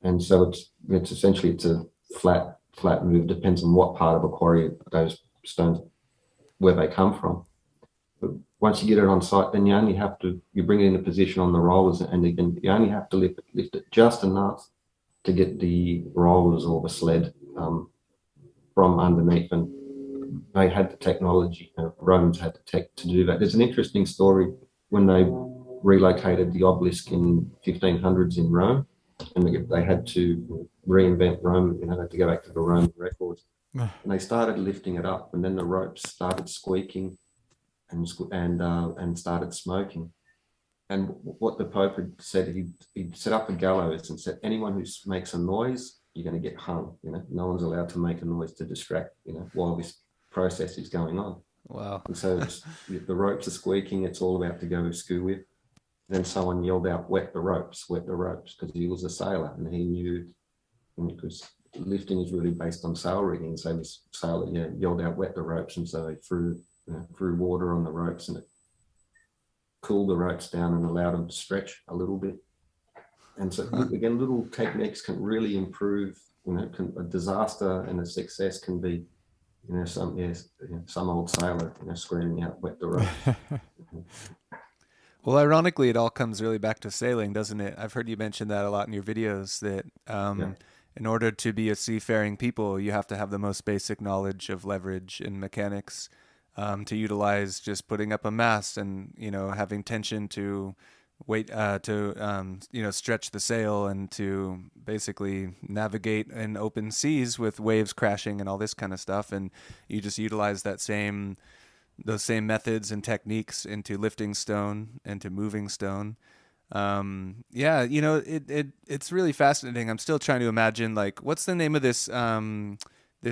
And so it's essentially a flat move. Depends on what part of a quarry those stones, where they come from. But once you get it on site, then you bring it into position on the rollers, and again, you only have to lift it just enough to get the rollers or the sled from underneath. And they had the technology, Romans had the tech to do that. There's an interesting story when they relocated the obelisk in 1500s in Rome, and they had to reinvent Rome, they had to go back to the Roman records. And they started lifting it up, and then the ropes started squeaking and started smoking. And what the Pope had said, he'd set up a gallows and said, anyone who makes a noise, you're going to get hung. No one's allowed to make a noise to distract, while this process is going on. Wow. And so the ropes are squeaking, it's all about to go skew with. Then someone yelled out, wet the ropes, because he was a sailor, and he knew, because lifting is really based on sail rigging. So this sailor yelled out, wet the ropes, and so they threw water on the ropes, and it cooled the ropes down and allowed them to stretch a little bit. And so again, little techniques can really improve. A disaster and a success can be, some old sailor, screaming out, "Wet the ropes." Well, ironically, it all comes really back to sailing, doesn't it? I've heard you mention that a lot in your videos, that Yeah. in order to be a seafaring people, you have to have the most basic knowledge of leverage and mechanics, to utilize just putting up a mast and, having tension to stretch the sail and to basically navigate in open seas with waves crashing and all this kind of stuff. And you just utilize those same methods and techniques into lifting stone and to moving stone. It's really fascinating. I'm still trying to imagine, like, what's the name of this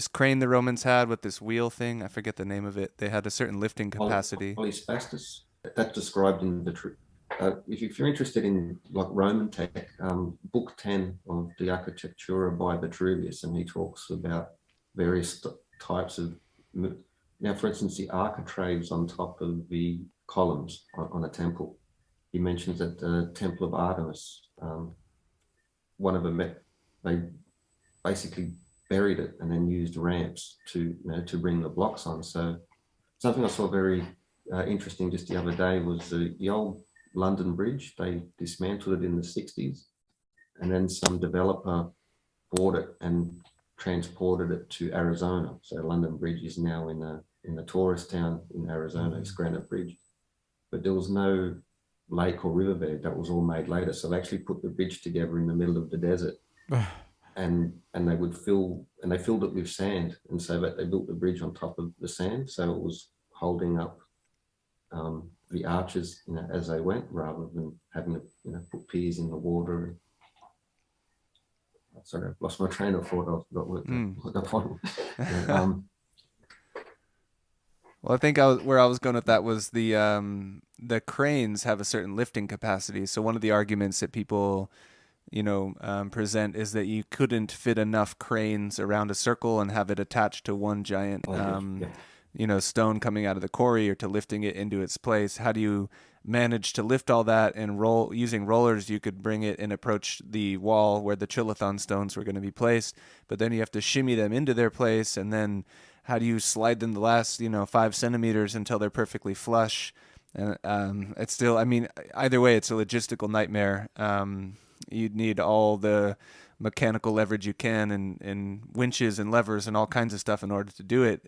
crane the Romans had with this wheel thing? I forget the name of it. They had a certain lifting capacity. Polyspastus. That's described in the if you're interested in like Roman tech, book 10 of the Architectura by Vitruvius, and he talks about various types of, now for instance, the architraves on top of the columns on a temple. He mentions that the Temple of Artemis, one of them, they basically buried it and then used ramps to bring the blocks on. So something I saw very interesting just the other day was the old London Bridge. They dismantled it in the 60s, and then some developer bought it and transported it to Arizona. So London Bridge is now in the tourist town in Arizona. It's Granite Bridge, but there was no lake or riverbed. That was all made later. So they actually put the bridge together in the middle of the desert, and they filled it with sand, and so that they built the bridge on top of the sand, so it was holding up the arches, as they went, rather than having to, put piers in the water. Sorry, I've lost my train of thought. I forgot what the point. Well, I think where I was going with that was the cranes have a certain lifting capacity. So one of the arguments that people, present is that you couldn't fit enough cranes around a circle and have it attached to one giant, stone coming out of the quarry, or to lifting it into its place. How do you manage to lift all that and roll? Using rollers, you could bring it and approach the wall where the trilithon stones were going to be placed, but then you have to shimmy them into their place, and then how do you slide them the last 5 centimeters until they're perfectly flush? And it's still, either way, it's a logistical nightmare. You'd need all the mechanical leverage you can, and winches and levers and all kinds of stuff in order to do it.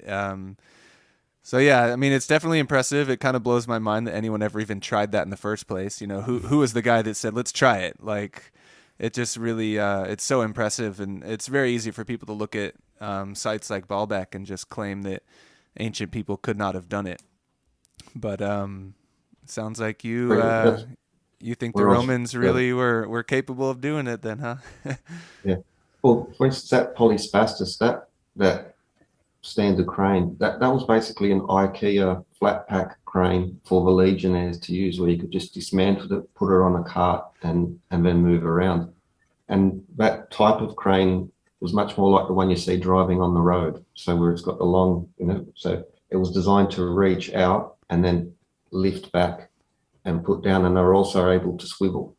So yeah, it's definitely impressive. It kind of blows my mind that anyone ever even tried that in the first place. Who was the guy that said, let's try it? Like, it just really, it's so impressive. And it's very easy for people to look at sites like Baalbek and just claim that ancient people could not have done it. But it sounds like you think the Romans really were capable of doing it then, huh? Yeah. Well, for instance, that Polyspastus, that standard crane, that was basically an IKEA flat pack crane for the legionnaires to use, where you could just dismantle it, put it on a cart, and then move around. And that type of crane was much more like the one you see driving on the road. So where it's got the long, so it was designed to reach out and then lift back and put down, and they're also able to swivel.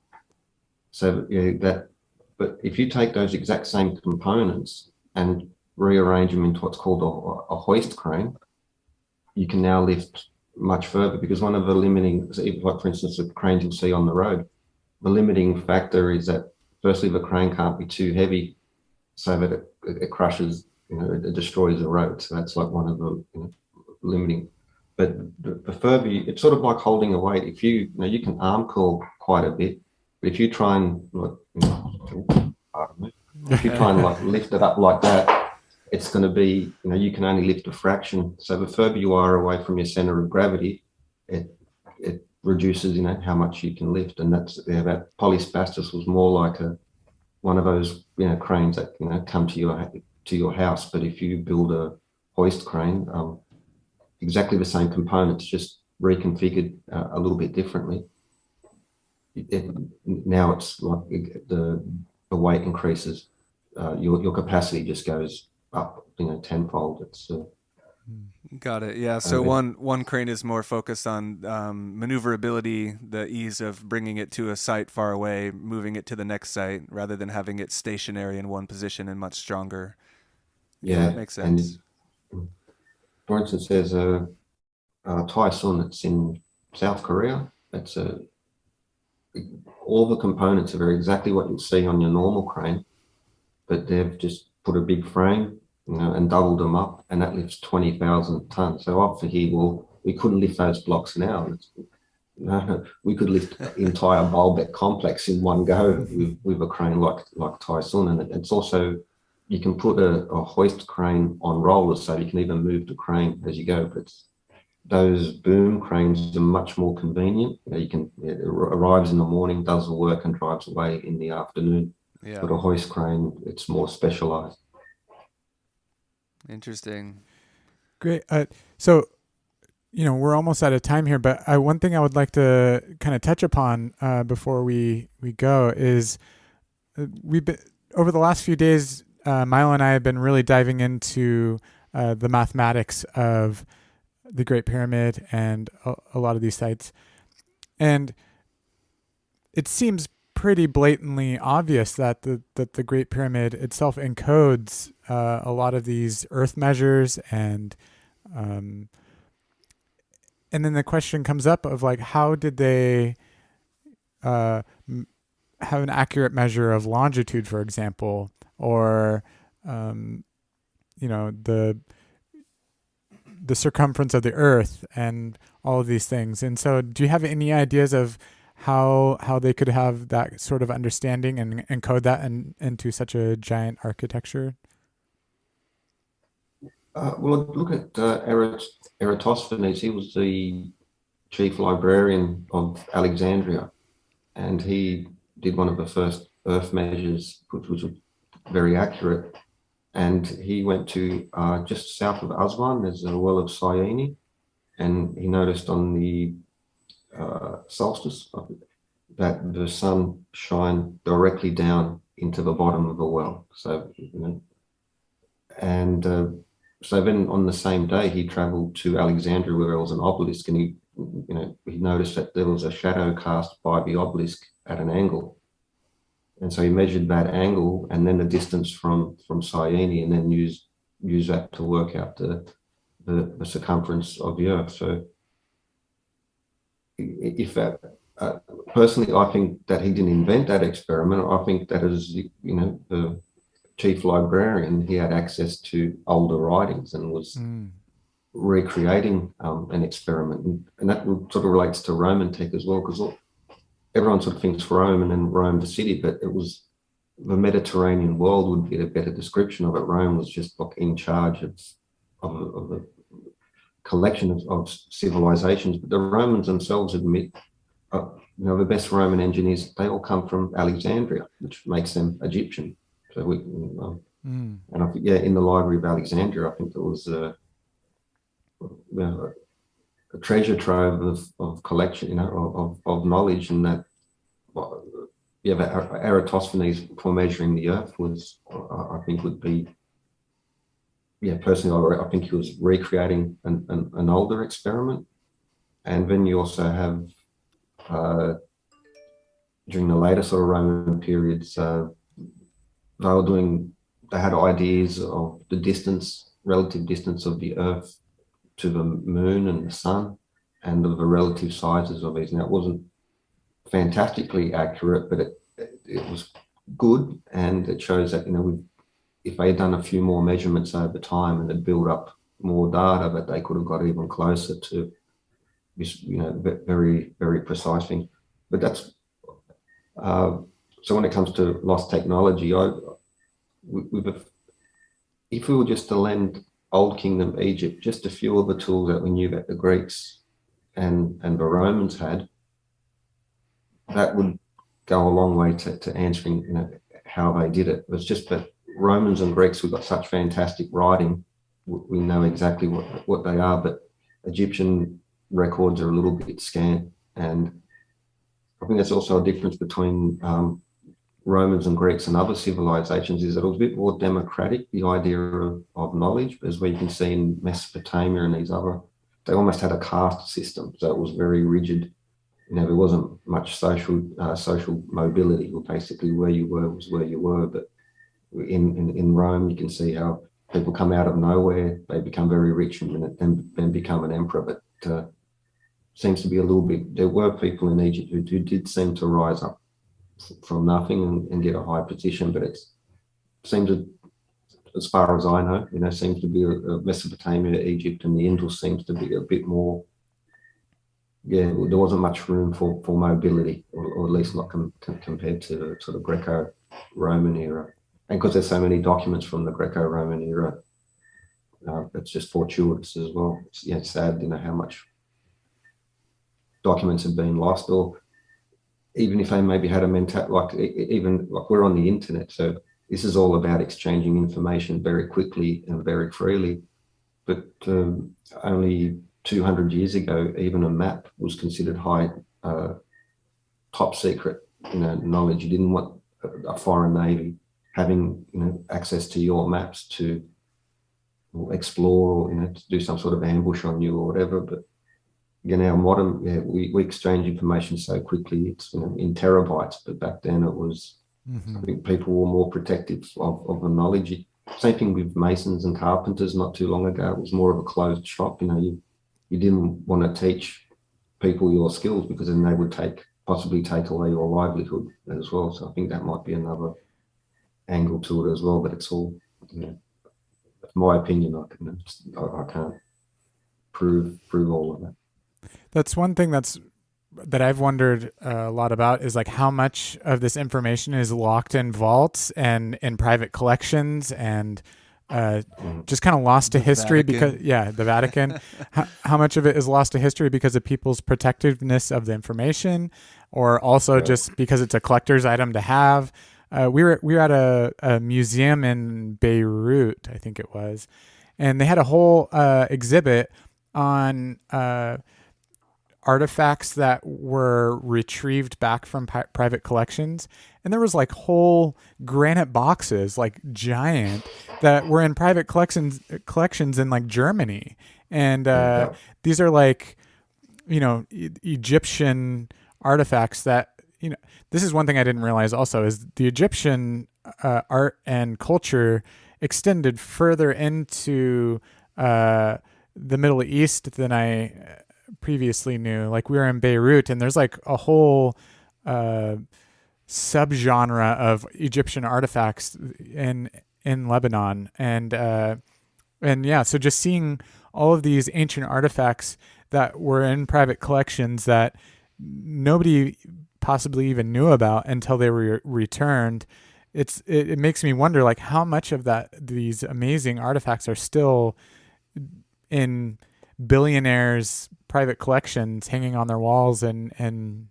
So but if you take those exact same components and rearrange them into what's called a hoist crane, you can now lift much further, because one of the limiting, like for instance, the cranes you'll see on the road, the limiting factor is that firstly, the crane can't be too heavy so that it crushes, it destroys the road. So that's like one of the limiting. But the further it's sort of like holding a weight. If you can arm curl quite a bit, but if you try and if you try and lift it up like that, it's going to be, you can only lift a fraction. So the further you are away from your center of gravity, it reduces, how much you can lift. And that's that Polyspastus was more like one of those, cranes that, come to your house. But if you build a hoist crane, exactly the same components, just reconfigured a little bit differently. Now it's like the weight increases, your capacity just goes up, tenfold. It's Got it. Yeah. So one crane is more focused on maneuverability, the ease of bringing it to a site far away, moving it to the next site, rather than having it stationary in one position and much stronger. Yeah, makes sense. And for instance, there's a Taisun that's in South Korea. It's all the components are exactly what you'd see on your normal crane, but they've just put a big frame, and doubled them up, and that lifts 20,000 tons. So up for here, we couldn't lift those blocks now. No, we could lift the entire Baalbek complex in one go with a crane like Taisun. And it's also, you can put a hoist crane on rollers, so you can even move the crane as you go. But those boom cranes are much more convenient. It arrives in the morning, does the work, and drives away in the afternoon. Yeah. But a hoist crane, it's more specialized. Interesting. Great. So, we're almost out of time here, but one thing I would like to kind of touch upon before we go is we've been, over the last few days, Milo and I have been really diving into the mathematics of the Great Pyramid and a lot of these sites. And it seems pretty blatantly obvious that the Great Pyramid itself encodes a lot of these earth measures, and then the question comes up of like, how did they have an accurate measure of longitude, for example, or the circumference of the earth and all of these things. And so do you have any ideas of how they could have that sort of understanding and encode that into such a giant architecture? Well, look at Eratosthenes. He was the chief librarian of Alexandria, and he did one of the first earth measures, which was very accurate. And he went to just south of Aswan, there's a well of Syene, and he noticed on the solstice that the sun shined directly down into the bottom of the well. So, so then on the same day he traveled to Alexandria, where there was an obelisk, and he noticed that there was a shadow cast by the obelisk at an angle. And so he measured that angle and then the distance from Syene, and then used that to work out the circumference of the Earth. So if that, personally, I think that he didn't invent that experiment. I think that as the chief librarian, he had access to older writings and was recreating an experiment. And that sort of relates to Roman tech as well, because everyone sort of thinks Rome and then Rome the city, but it was the Mediterranean world would get a better description of it. Rome was just like in charge of a collection of civilizations, but the Romans themselves admit, the best Roman engineers, they all come from Alexandria, which makes them Egyptian. So and I think, in the Library of Alexandria, I think there was a treasure trove of collection, of knowledge, and that, Eratosthenes for measuring the Earth was, I think, would be, personally, I think he was recreating an older experiment. And then you also have, during the later sort of Roman periods, they had ideas of the relative distance of the Earth to the moon and the sun, and of the relative sizes of these. Now, it wasn't fantastically accurate, but it was good, and it shows that, if they had done a few more measurements over time and had built up more data, that they could have got even closer to this, very, very precise thing. But that's, so when it comes to lost technology, if we were just to lend Old Kingdom Egypt just a few of the tools that we knew that the Greeks and the Romans had, that would go a long way to answering, how they did it. It's just that Romans and Greeks, we've got such fantastic writing, we know exactly what they are, but Egyptian records are a little bit scant. And I think there's also a difference between Romans and Greeks and other civilizations is that it was a bit more democratic, the idea of knowledge, as where you can see in Mesopotamia and these other, they almost had a caste system. So it was very rigid. There wasn't much social mobility, or basically where you were was where you were. But in Rome, you can see how people come out of nowhere, they become very rich and then become an emperor. But seems to be a little bit, there were people in Egypt who did seem to rise up from nothing and get a high position, but it seems, as far as I know, seems to be Mesopotamia, Egypt, and the Indus seems to be a bit more. Yeah, there wasn't much room for mobility, or at least not compared to the sort of Greco-Roman era. And because there's so many documents from the Greco-Roman era, it's just fortuitous as well. It's sad, how much documents have been lost, or even if they maybe had a even like we're on the internet, so this is all about exchanging information very quickly and very freely. But only 200 years ago, even a map was considered high, top secret, knowledge. You didn't want a foreign navy having, access to your maps to explore, or, to do some sort of ambush on you or whatever. But our modern, we exchange information so quickly, it's in terabytes. But back then it was, I think people were more protective of the knowledge. Same thing with masons and carpenters. Not too long ago, it was more of a closed shop. You didn't want to teach people your skills, because then they would possibly take away your livelihood as well. So I think that might be another angle to it as well. But it's all, my opinion. I can't prove all of that. That's one thing that I've wondered a lot about, is like how much of this information is locked in vaults and in private collections, and just kind of lost to history because the Vatican. how much of it is lost to history because of people's protectiveness of the information, or also just because it's a collector's item to have. We were at a museum in Beirut, I think it was, and they had a whole exhibit on artifacts that were retrieved back from private collections. And there was like whole granite boxes, like giant, that were in private collections in like Germany. And these are like, Egyptian artifacts that, this is one thing I didn't realize also, is the Egyptian art and culture extended further into the Middle East than I previously knew. Like, we were in Beirut, and there's like a whole subgenre of Egyptian artifacts in Lebanon, and so just seeing all of these ancient artifacts that were in private collections that nobody possibly even knew about until they were returned. It makes me wonder, like, how much of these amazing artifacts are still in billionaires' private collections, hanging on their walls, and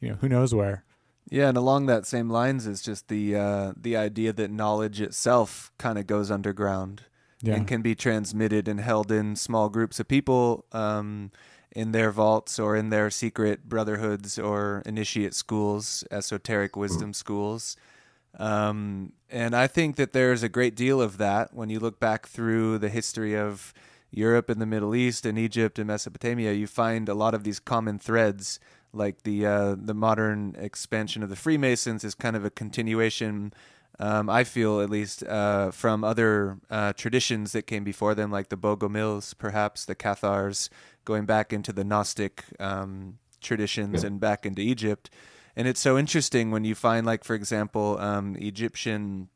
who knows where. Yeah, and along that same lines is just the idea that knowledge itself kind of goes underground and can be transmitted and held in small groups of people in their vaults or in their secret brotherhoods or initiate schools, esoteric wisdom schools. And I think that there's a great deal of that when you look back through the history of Europe and the Middle East and Egypt and Mesopotamia. You find a lot of these common threads, like the modern expansion of the Freemasons is kind of a continuation, I feel at least, from other traditions that came before them, like the Bogomils, perhaps the Cathars, going back into the Gnostic traditions and back into Egypt. And it's so interesting when you find, like, for example, Egyptian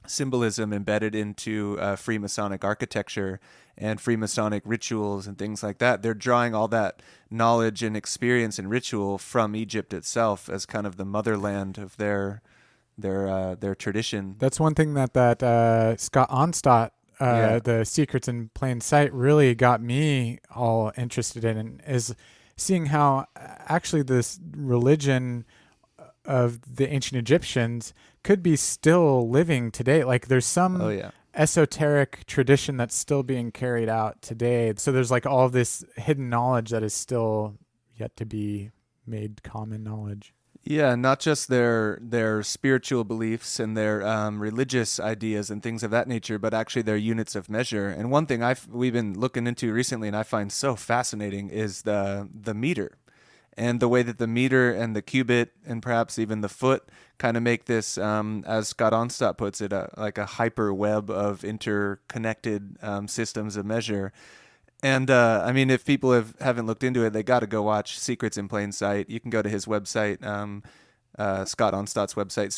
symbolism embedded into Freemasonic architecture and Freemasonic rituals and things like that. They're drawing all that knowledge and experience and ritual from Egypt itself as kind of the motherland of their tradition. That's one thing that Scott Onstott, the Secrets in Plain Sight, really got me all interested in, is seeing how actually this religion of the ancient Egyptians could be still living today. Like, there's some esoteric tradition that's still being carried out today. So there's like all of this hidden knowledge that is still yet to be made common knowledge. Yeah, not just their spiritual beliefs and their religious ideas and things of that nature, but actually their units of measure. And one thing we've been looking into recently, and I find so fascinating, is the meter, and the way that the meter and the cubit and perhaps even the foot kind of make this, as Scott Onstott puts it, like a hyper web of interconnected systems of measure. And I mean, if people haven't looked into it, they got to go watch Secrets in Plain Sight. You can go to his website, Scott Onstott's website,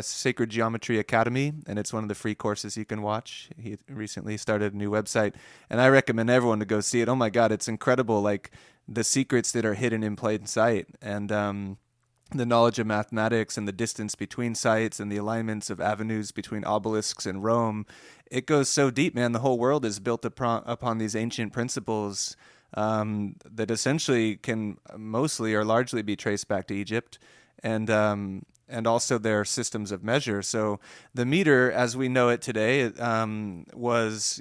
Sacred Geometry Academy, and it's one of the free courses you can watch. He recently started a new website, and I recommend everyone to go see it. Oh my God, it's incredible! Like the secrets that are hidden in plain sight, and the knowledge of mathematics and the distance between sites and the alignments of avenues between obelisks and Rome. It goes so deep, man. The whole world is built upon these ancient principles that essentially can mostly or largely be traced back to Egypt, and also their systems of measure. So the meter, as we know it today, was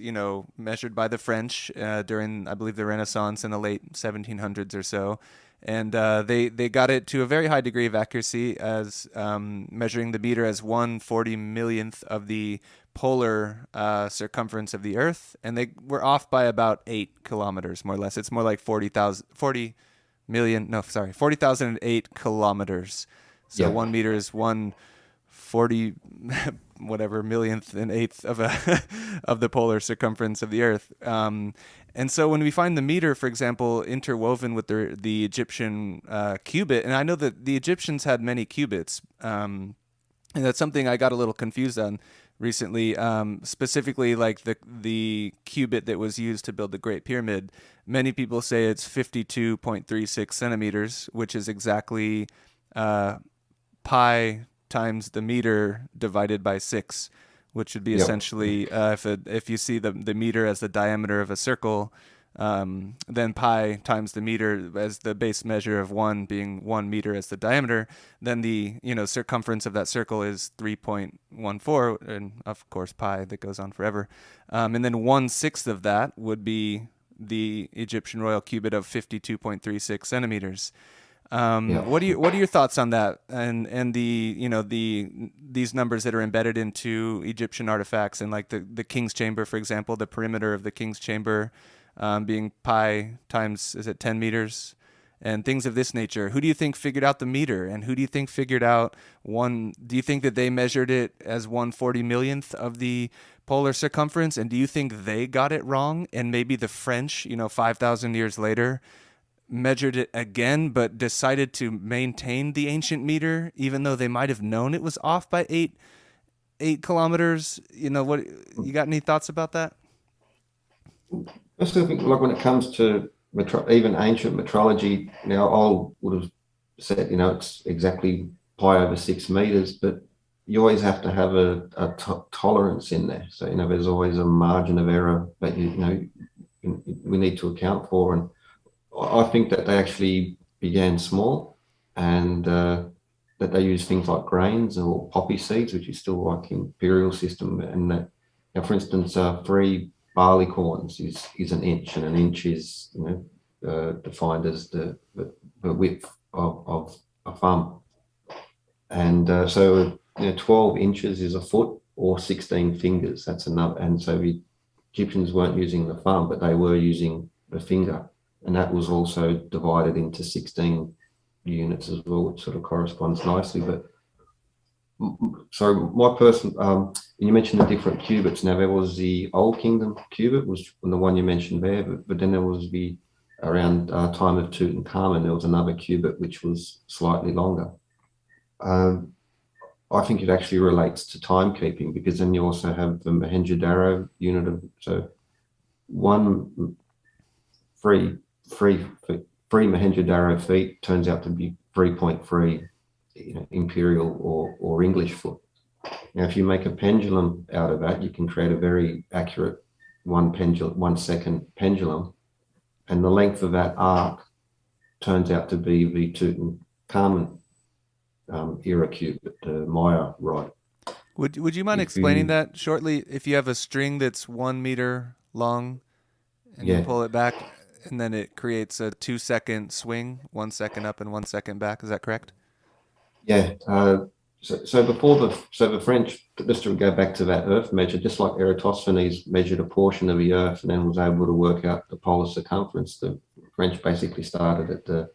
measured by the French during, I believe, the Renaissance in the late 1700s or so. And they got it to a very high degree of accuracy, as measuring the meter as 1/40 millionth of the polar circumference of the Earth, and they were off by about 8 kilometers, more or less. It's more like 40,008 kilometers. So 1 meter is 1/40 whatever millionth and eighth of of the polar circumference of the Earth. And so when we find the meter, for example, interwoven with the Egyptian cubit, and I know that the Egyptians had many cubits, and that's something I got a little confused on recently, specifically like the cubit that was used to build the Great Pyramid. Many people say it's 52.36 centimeters, which is exactly pi times the meter divided by 6, which would be essentially, if you see the meter as the diameter of a circle, then pi times the meter as the base measure of 1 being 1 meter as the diameter, then the circumference of that circle is 3.14, and of course pi that goes on forever. And then 1/6 of that would be the Egyptian royal cubit of 52.36 centimeters. What are your thoughts on that, and these numbers that are embedded into Egyptian artifacts, and like the king's chamber, for example, the perimeter of the king's chamber being pi times, is it 10 meters, and things of this nature? Who do you think figured out the meter, and who do you think figured out do you think that they measured it as 1/40 millionth of the polar circumference, and do you think they got it wrong, and maybe the French 5,000 years later measured it again, but decided to maintain the ancient meter, even though they might have known it was off by 8 kilometers? What, you got any thoughts about that? I still think, like, when it comes to even ancient metrology, now I would have said, it's exactly pi over 6 meters, but you always have to have a tolerance in there. So, there's always a margin of error that, we need to account for. And I think that they actually began small, and that they use things like grains or poppy seeds, which is still like imperial system. And that, for instance, 3 barley corns is an inch, and an inch is defined as the width of a thumb. And so 12 inches is a foot, or 16 fingers. That's another. And so the Egyptians weren't using the thumb, but they were using the finger. And that was also divided into 16 units as well, which sort of corresponds nicely. But so my person, you mentioned the different cubits. Now, there was the Old Kingdom cubit, was the one you mentioned there, but then there was around time of Tutankhamun, there was another cubit which was slightly longer. I think it actually relates to timekeeping, because then you also have the Mohenjo-Daro unit so three Mohenjo-Daro feet turns out to be 3.3 imperial or English foot. Now, if you make a pendulum out of that, you can create a very accurate 1 second pendulum, and the length of that arc turns out to be the Tutankhamun era cubit, the Maya rod. Would you mind explaining that shortly? If you have a string that's 1 meter long, and you pull it back, and then it creates a 2-second swing, 1 second up and 1 second back. Is that correct? Yeah. So before the French, just to go back to that Earth measure, just like Eratosthenes measured a portion of the Earth and then was able to work out the polar circumference, the French basically started at the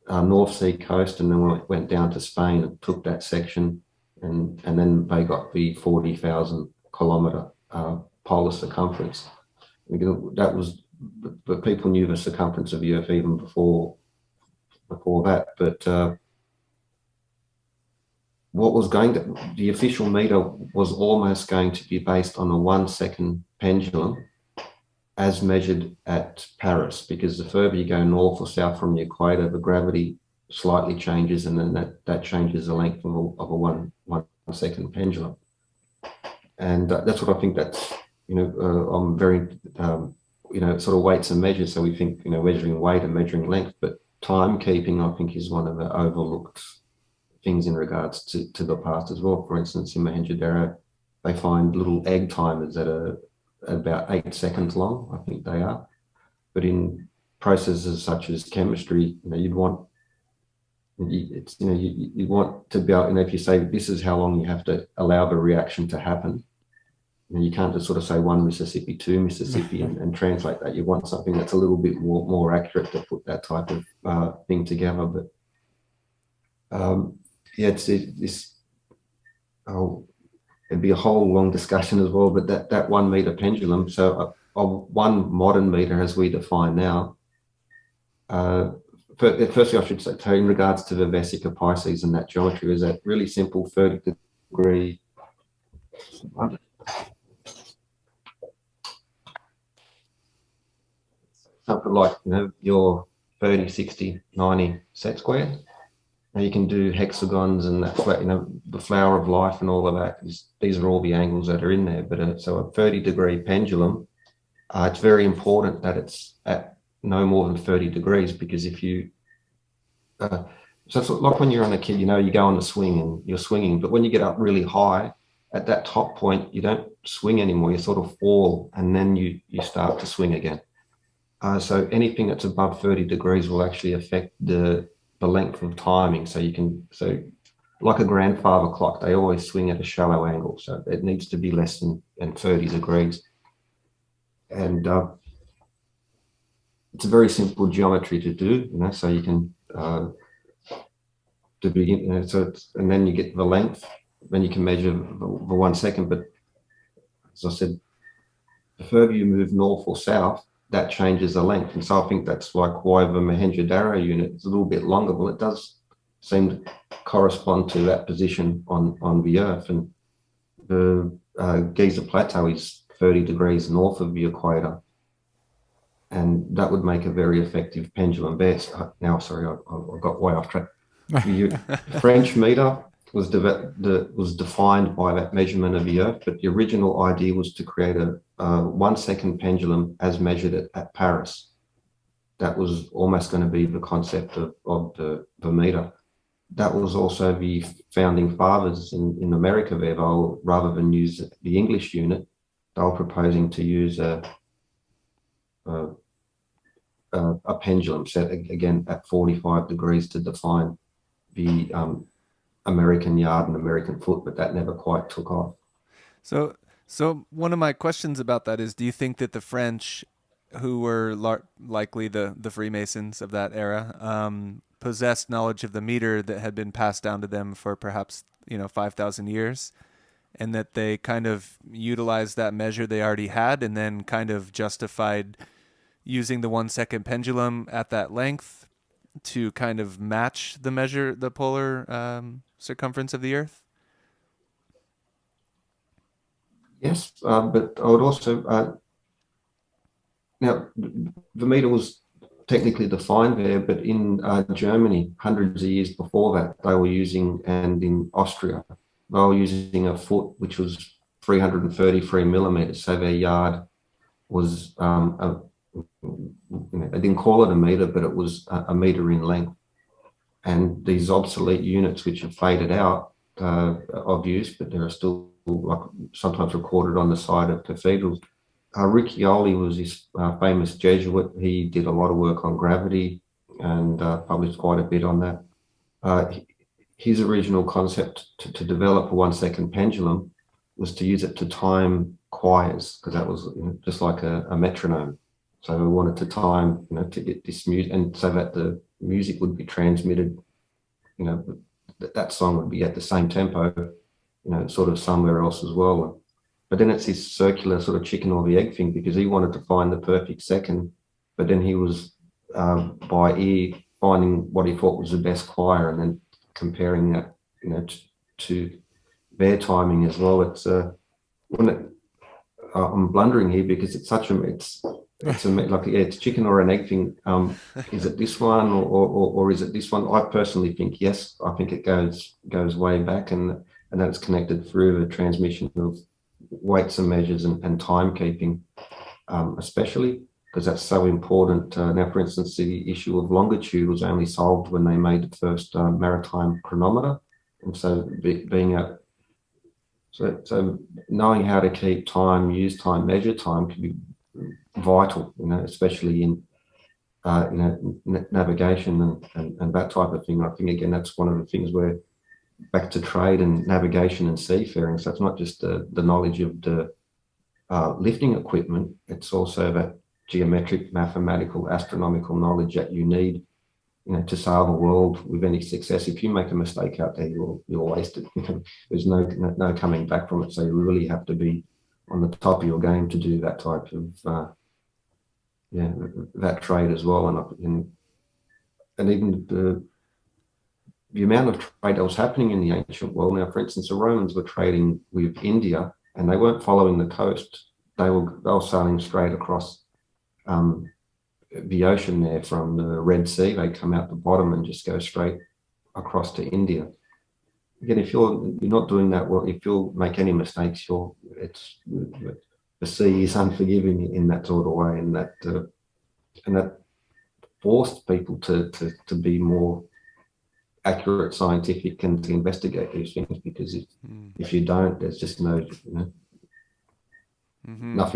North Sea coast and then went down to Spain and took that section, and then they got the 40,000 kilometer polar circumference. That was, but people knew the circumference of the Earth even before that. But what was going to, the official meter was almost going to be based on a 1 second pendulum as measured at Paris, because the further you go north or south from the equator, the gravity slightly changes, and then that changes the length of a one second pendulum. And that's what I think. That's, I'm very, sort of weights and measures. So we think, measuring weight and measuring length, but timekeeping, I think, is one of the overlooked things in regards to the past as well. For instance, in Mohenjo-Daro, they find little egg timers that are about 8 seconds long, I think they are. But in processes such as chemistry, you'd want you want to be able, if you say this is how long you have to allow the reaction to happen, you can't just sort of say 1 Mississippi, 2 Mississippi and translate that. You want something that's a little bit more accurate to put that type of thing together. But it'd be a whole long discussion as well. But that 1 meter pendulum, so one modern meter as we define now, firstly, I should say, in regards to the Vesica Pisces and that geometry, is that really simple 30-degree. Something like, your 30, 60, 90 set square. Now you can do hexagons and that, the flower of life and all of that. These are all the angles that are in there. But so a 30-degree pendulum, it's very important that it's at no more than 30 degrees, because if you, so it's like when you're on a kid, you go on the swing and you're swinging, but when you get up really high at that top point, you don't swing anymore. You sort of fall and then you start to swing again. So anything that's above 30 degrees will actually affect the length of timing. So like a grandfather clock, they always swing at a shallow angle. So it needs to be less than 30 degrees. And it's a very simple geometry to do, so you can, to begin, and then you get the length, then you can measure the 1 second. But as I said, the further you move north or south, that changes the length. And so I think that's like why the Mohenjo-Daro unit is a little bit longer. Well, it does seem to correspond to that position on the Earth. And the Giza Plateau is 30 degrees north of the equator. And that would make a very effective pendulum base. Now, sorry, I got way off track. The French meter was defined by that measurement of the Earth, but the original idea was to create a 1 second pendulum as measured at Paris. That was almost going to be the concept of the meter. That was also the founding fathers in America there. Rather than use the English unit, they were proposing to use a pendulum set again at 45 degrees to define the American yard and American foot, but that never quite took off. So one of my questions about that is, do you think that the French, who were likely the Freemasons of that era, possessed knowledge of the meter that had been passed down to them for perhaps 5,000 years, and that they kind of utilized that measure they already had, and then kind of justified using the 1 second pendulum at that length to kind of match the polar circumference of the Earth? Yes, but I would also, now the meter was technically defined there, but in Germany, hundreds of years before that, they were using, and in Austria, they were using a foot, which was 333 millimeters. So their yard was, they didn't call it a meter, but it was a meter in length. And these obsolete units, which have faded out of use, but there are still sometimes recorded on the side of cathedrals. Riccioli was this famous Jesuit. He did a lot of work on gravity and published quite a bit on that. his original concept to develop a 1 second pendulum was to use it to time choirs, because that was just like a metronome. So we wanted to time, to get this music, and so that the music would be transmitted, that song would be at the same tempo, sort of somewhere else as well. But then it's this circular sort of chicken or the egg thing, because he wanted to find the perfect second, but then he was by ear finding what he thought was the best choir, and then comparing that, to their timing as well. It's I'm blundering here because it's such a it's chicken or an egg thing. Is it this one or is it this one? I personally think yes. I think it goes way back, and that it's connected through the transmission of weights and measures and timekeeping, especially because that's so important. Now, for instance, the issue of longitude was only solved when they made the first maritime chronometer, and so so knowing how to keep time, use time, measure time can be vital, especially in navigation and that type of thing. I think again that's one of the things where back to trade and navigation and seafaring. So it's not just the knowledge of the lifting equipment; it's also that geometric, mathematical, astronomical knowledge that you need, to sail the world with any success. If you make a mistake out there, you'll waste it. There's no coming back from it. So you really have to be on the top of your game to do that type of that trade as well. And even the amount of trade that was happening in the ancient world. Now, for instance, the Romans were trading with India, and they weren't following the coast. They were sailing straight across the ocean there from the Red Sea. They come out the bottom and just go straight across to India. Again, if you're not doing that well, if you make any mistakes, the sea is unforgiving in that sort of way, and that forced people to be more accurate, scientific, and to investigate these things, because if you don't, there's just nothing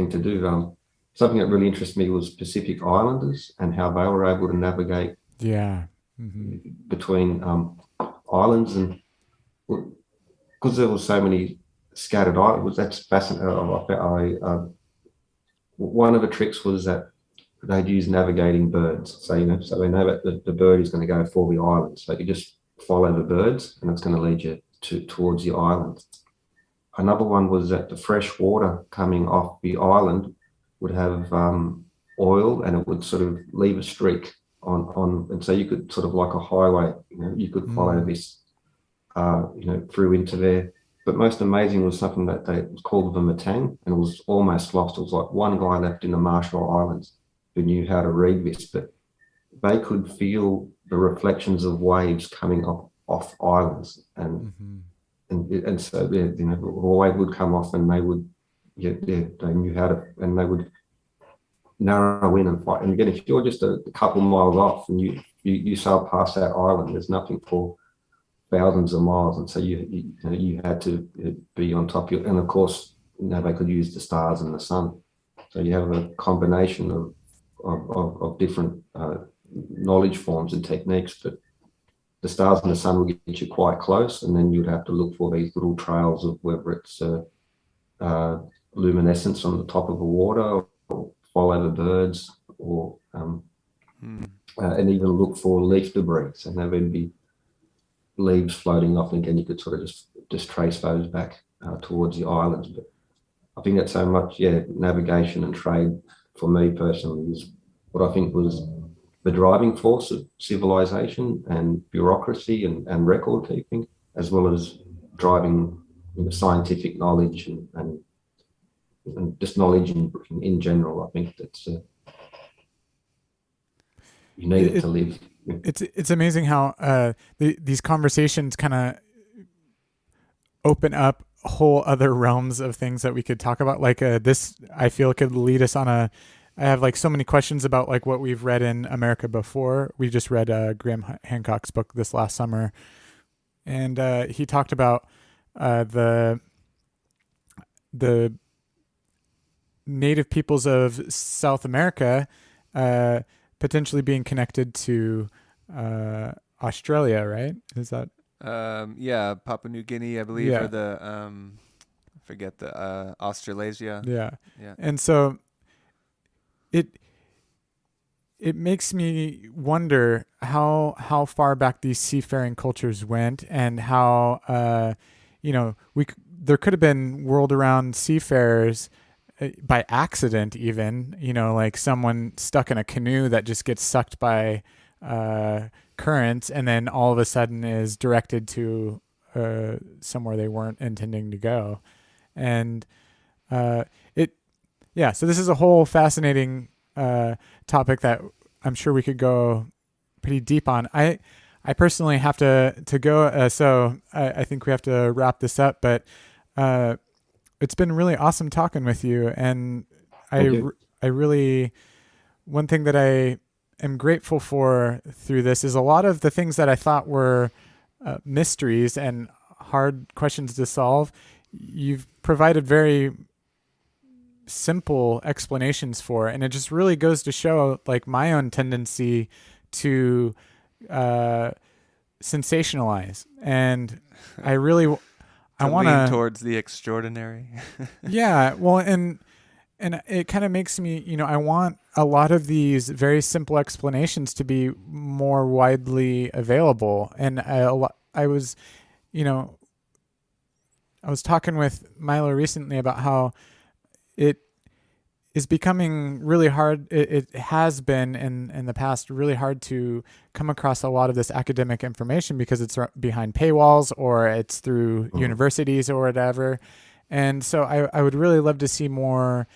to do. Something that really interested me was Pacific Islanders and how they were able to navigate between islands, and because there were so many scattered islands. That's fascinating. One of the tricks was that they'd use navigating birds. So so they know that the bird is going to go for the island. So you just follow the birds, and it's going to lead you towards the island. Another one was that the fresh water coming off the island would have oil, and it would sort of leave a streak on, and so you could sort of like a highway, you could follow this, through into there. But most amazing was something that they was called the Matang, and it was almost lost. It was like one guy left in the Marshall Islands who knew how to read this, but they could feel the reflections of waves coming off islands, and so the wave would come off, and they would. They knew how to, and they would narrow in and fight. And again, if you're just a couple miles off and you sail past that island, there's nothing for thousands of miles, and so you had to be on top of it. And of course, they could use the stars and the sun. So you have a combination of different knowledge forms and techniques, but the stars and the sun will get you quite close, and then you'd have to look for these little trails of whether it's luminescence on the top of the water, or follow the birds, or and even look for leaf debris, and there would be leaves floating off, and again you could sort of just trace those back towards the islands. But I think that so much navigation and trade for me personally is what I think was the driving force of civilization and bureaucracy and record keeping, as well as driving scientific knowledge and just knowledge in general. I think that's you need it to live. It's amazing how these conversations kind of open up whole other realms of things that we could talk about. Like this, I feel could lead us on I have like so many questions about like what we've read in America before. We just read Graham Hancock's book this last summer, and he talked about the native peoples of South America potentially being connected to Australia, right? Is that Yeah, Papua New Guinea, I believe, or Yeah, the I forget the Australasia. yeah. Yeah. And so it it makes me wonder how far back these seafaring cultures went, and how there could have been world around seafarers by accident, even, like someone stuck in a canoe that just gets sucked by currents, and then all of a sudden is directed to somewhere they weren't intending to go. And uh, it yeah, so this is a whole fascinating topic that I'm sure we could go pretty deep on. I personally have to go, so I think we have to wrap this up. But uh, it's been really awesome talking with you, and Thank you. I really, one thing that I am grateful for through this is a lot of the things that I thought were mysteries and hard questions to solve. You've provided very simple explanations for it, and it just really goes to show like my own tendency to uh, sensationalize, and I really I To want lean to. towards the extraordinary. Yeah, well, and it kind of makes me, I want a lot of these very simple explanations to be more widely available. And I was, you know, I was talking with Milo recently about how it is becoming really hard. It has been in the past really hard to come across a lot of this academic information because it's behind paywalls, or it's through Mhm. universities or whatever. And so I would really love to see more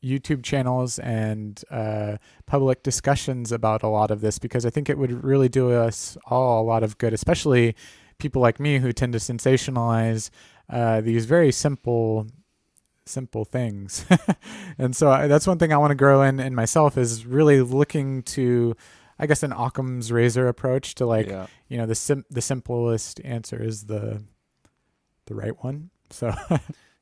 YouTube channels and public discussions about a lot of this, because I think it would really do us all a lot of good, especially people like me who tend to sensationalize these very simple things. And so that's one thing I want to grow in myself, is really looking to, I guess, an Occam's razor approach to, like, Yeah. the simplest answer is the right one. So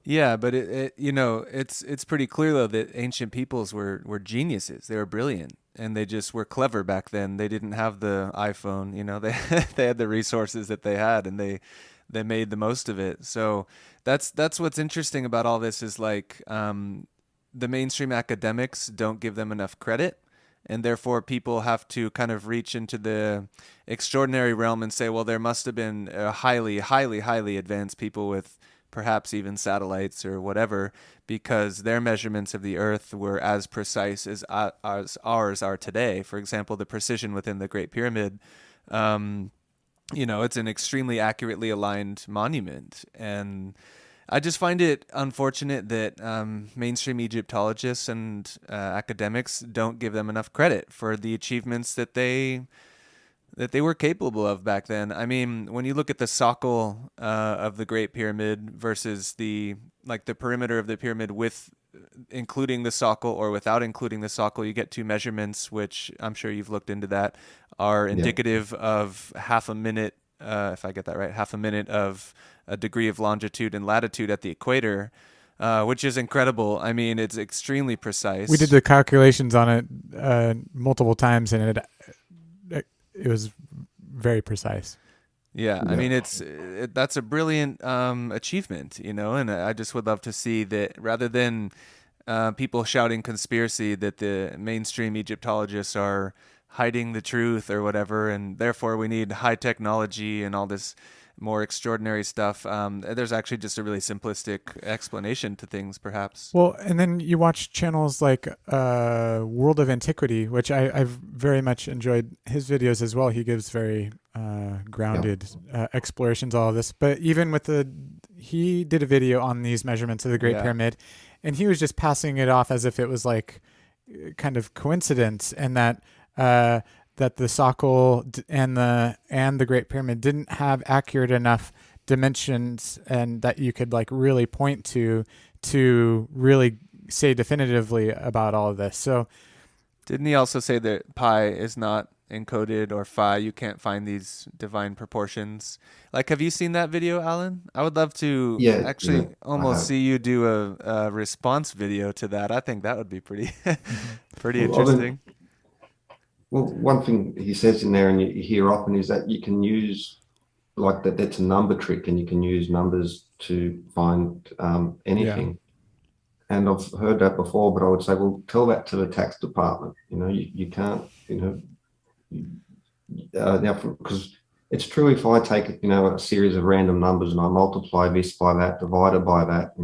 Yeah, but it's pretty clear though that ancient peoples were geniuses. They were brilliant, and they just were clever back then. They didn't have the iPhone, they they had the resources that they had, and they made the most of it. So that's what's interesting about all this is like the mainstream academics don't give them enough credit, and therefore people have to kind of reach into the extraordinary realm and say, well, there must have been highly, highly, highly advanced people with perhaps even satellites or whatever, because their measurements of the Earth were as precise as ours are today. For example, the precision within the Great Pyramid, um, it's an extremely accurately aligned monument. And I just find it unfortunate that mainstream Egyptologists and academics don't give them enough credit for the achievements that they were capable of back then. I mean, when you look at the socle of the Great Pyramid versus the perimeter of the pyramid with including the socle or without including the socle, you get two measurements, which I'm sure you've looked into that, are Yeah. indicative of half a minute, if I get that right, half a minute of a degree of longitude and latitude at the equator, which is incredible. I mean, it's extremely we did precise. the calculations on it multiple times, and it was very precise. Yeah, I Yeah. mean, that's a brilliant achievement, and I just would love to see that rather than people shouting conspiracy that the mainstream Egyptologists are hiding the truth or whatever, and therefore we need high technology and all this more extraordinary stuff. There's actually just a really simplistic explanation to things, perhaps. Well, and then you watch channels like World of Antiquity, which I've very much enjoyed his videos as well. He gives very Yeah. grounded explorations, all of this. But even with he did a video on these measurements of the Great Yeah. Pyramid, and he was just passing it off as if it was like kind of coincidence, and uh, that the socle and the Great Pyramid didn't have accurate enough dimensions, and that you could like really point to really say definitively about all of this. So Didn't he also say that pi is not encoded, or phi, you can't find these divine proportions? Like, have you seen that video, Alan? I would love to Yeah. Yeah. actually I almost have. see you do a response video to that. I think that would be pretty mhm. pretty Well, I've been, interesting. well, one thing he says in there, and you hear often, is that you can use like that, that's a number trick, and you can use numbers to find anything. And I've heard that before, but I would say, well, tell that to the tax department. You can't, now, because it's true, if I take, a series of random numbers and I multiply this by that, divided by that,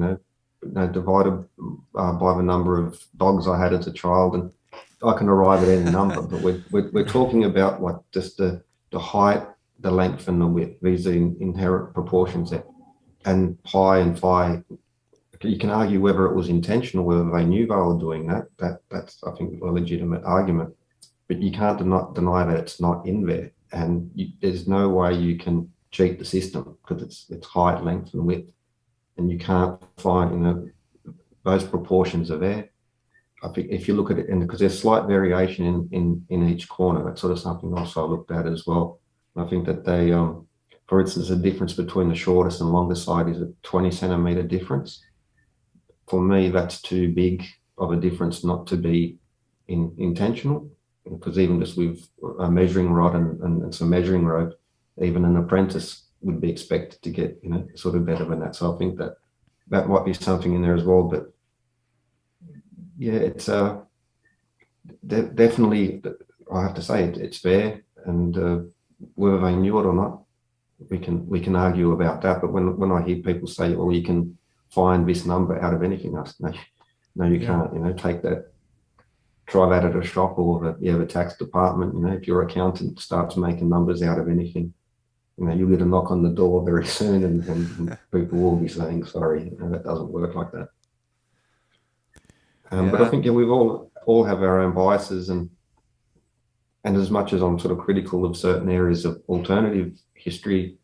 divided by the number of dogs I had as a child, and I can arrive at any number. But we're talking about what just the height, the length, and the width. These are inherent proportions there. And pi and phi, you can argue whether it was intentional, whether they knew they were doing that. That's, I think, a legitimate argument. But you can't deny that it's not in there. And there's no way you can cheat the system, because it's height, length, and width. And you can't find, those proportions are there. I think if you look at it, and because there's slight variation in each corner, that's sort of something else I looked at as well. And I think that they, for instance, the difference between the shortest and longest side is a 20 centimeter difference. For me, that's too big of a difference not to be intentional, because even just with a measuring rod and some measuring rope, even an apprentice would be expected to get, sort of better than that. So I think that might be something in there as well. But yeah, it's definitely, I have to say, it's there, and whether they knew it or not, we can argue about that. But when I hear people say, well, you can find this number out of anything, I say, no, you can't. Take that, try that at a shop or the tax department. If your accountant starts making numbers out of anything, you'll get a knock on the door very soon, and people will be saying, sorry, that doesn't work like that. But I think we've all have our own biases, and as much as I'm sort of critical of certain areas of alternative history,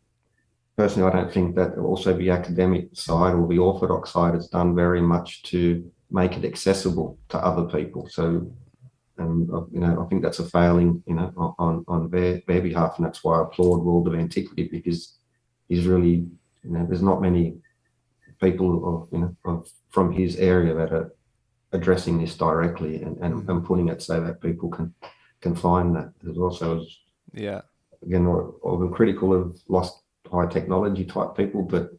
personally, I don't think that also the academic side or the orthodox side has done very much to make it accessible to other people. So, I think that's a failing, on their behalf, and that's why I applaud World of Antiquity, because he's really, there's not many people from his area that are addressing this directly and putting it so that people can find that. There's also, again, I've been critical of lost high technology type people, but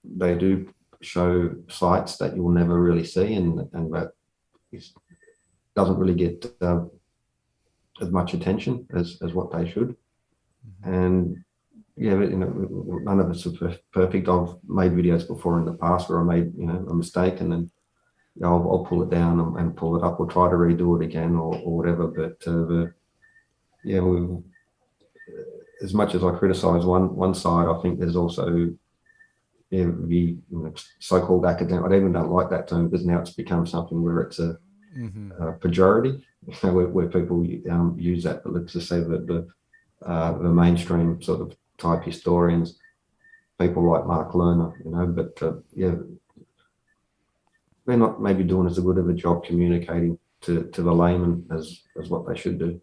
they do show sites that you'll never really see, and that doesn't really get as much attention as what they should. And none of us are perfect. I've made videos before in the past where I made a mistake, and then I'll pull it down and pull it up, or try to redo it again, or whatever. But as much as I criticize one side, I think there's also the so-called academic. I even don't like that term, because now it's become something where it's a pejorative, where people use that. But let's just say that the mainstream sort of type historians, people like Mark Lerner, but they're not maybe doing as good of a job communicating to the layman as what they should do.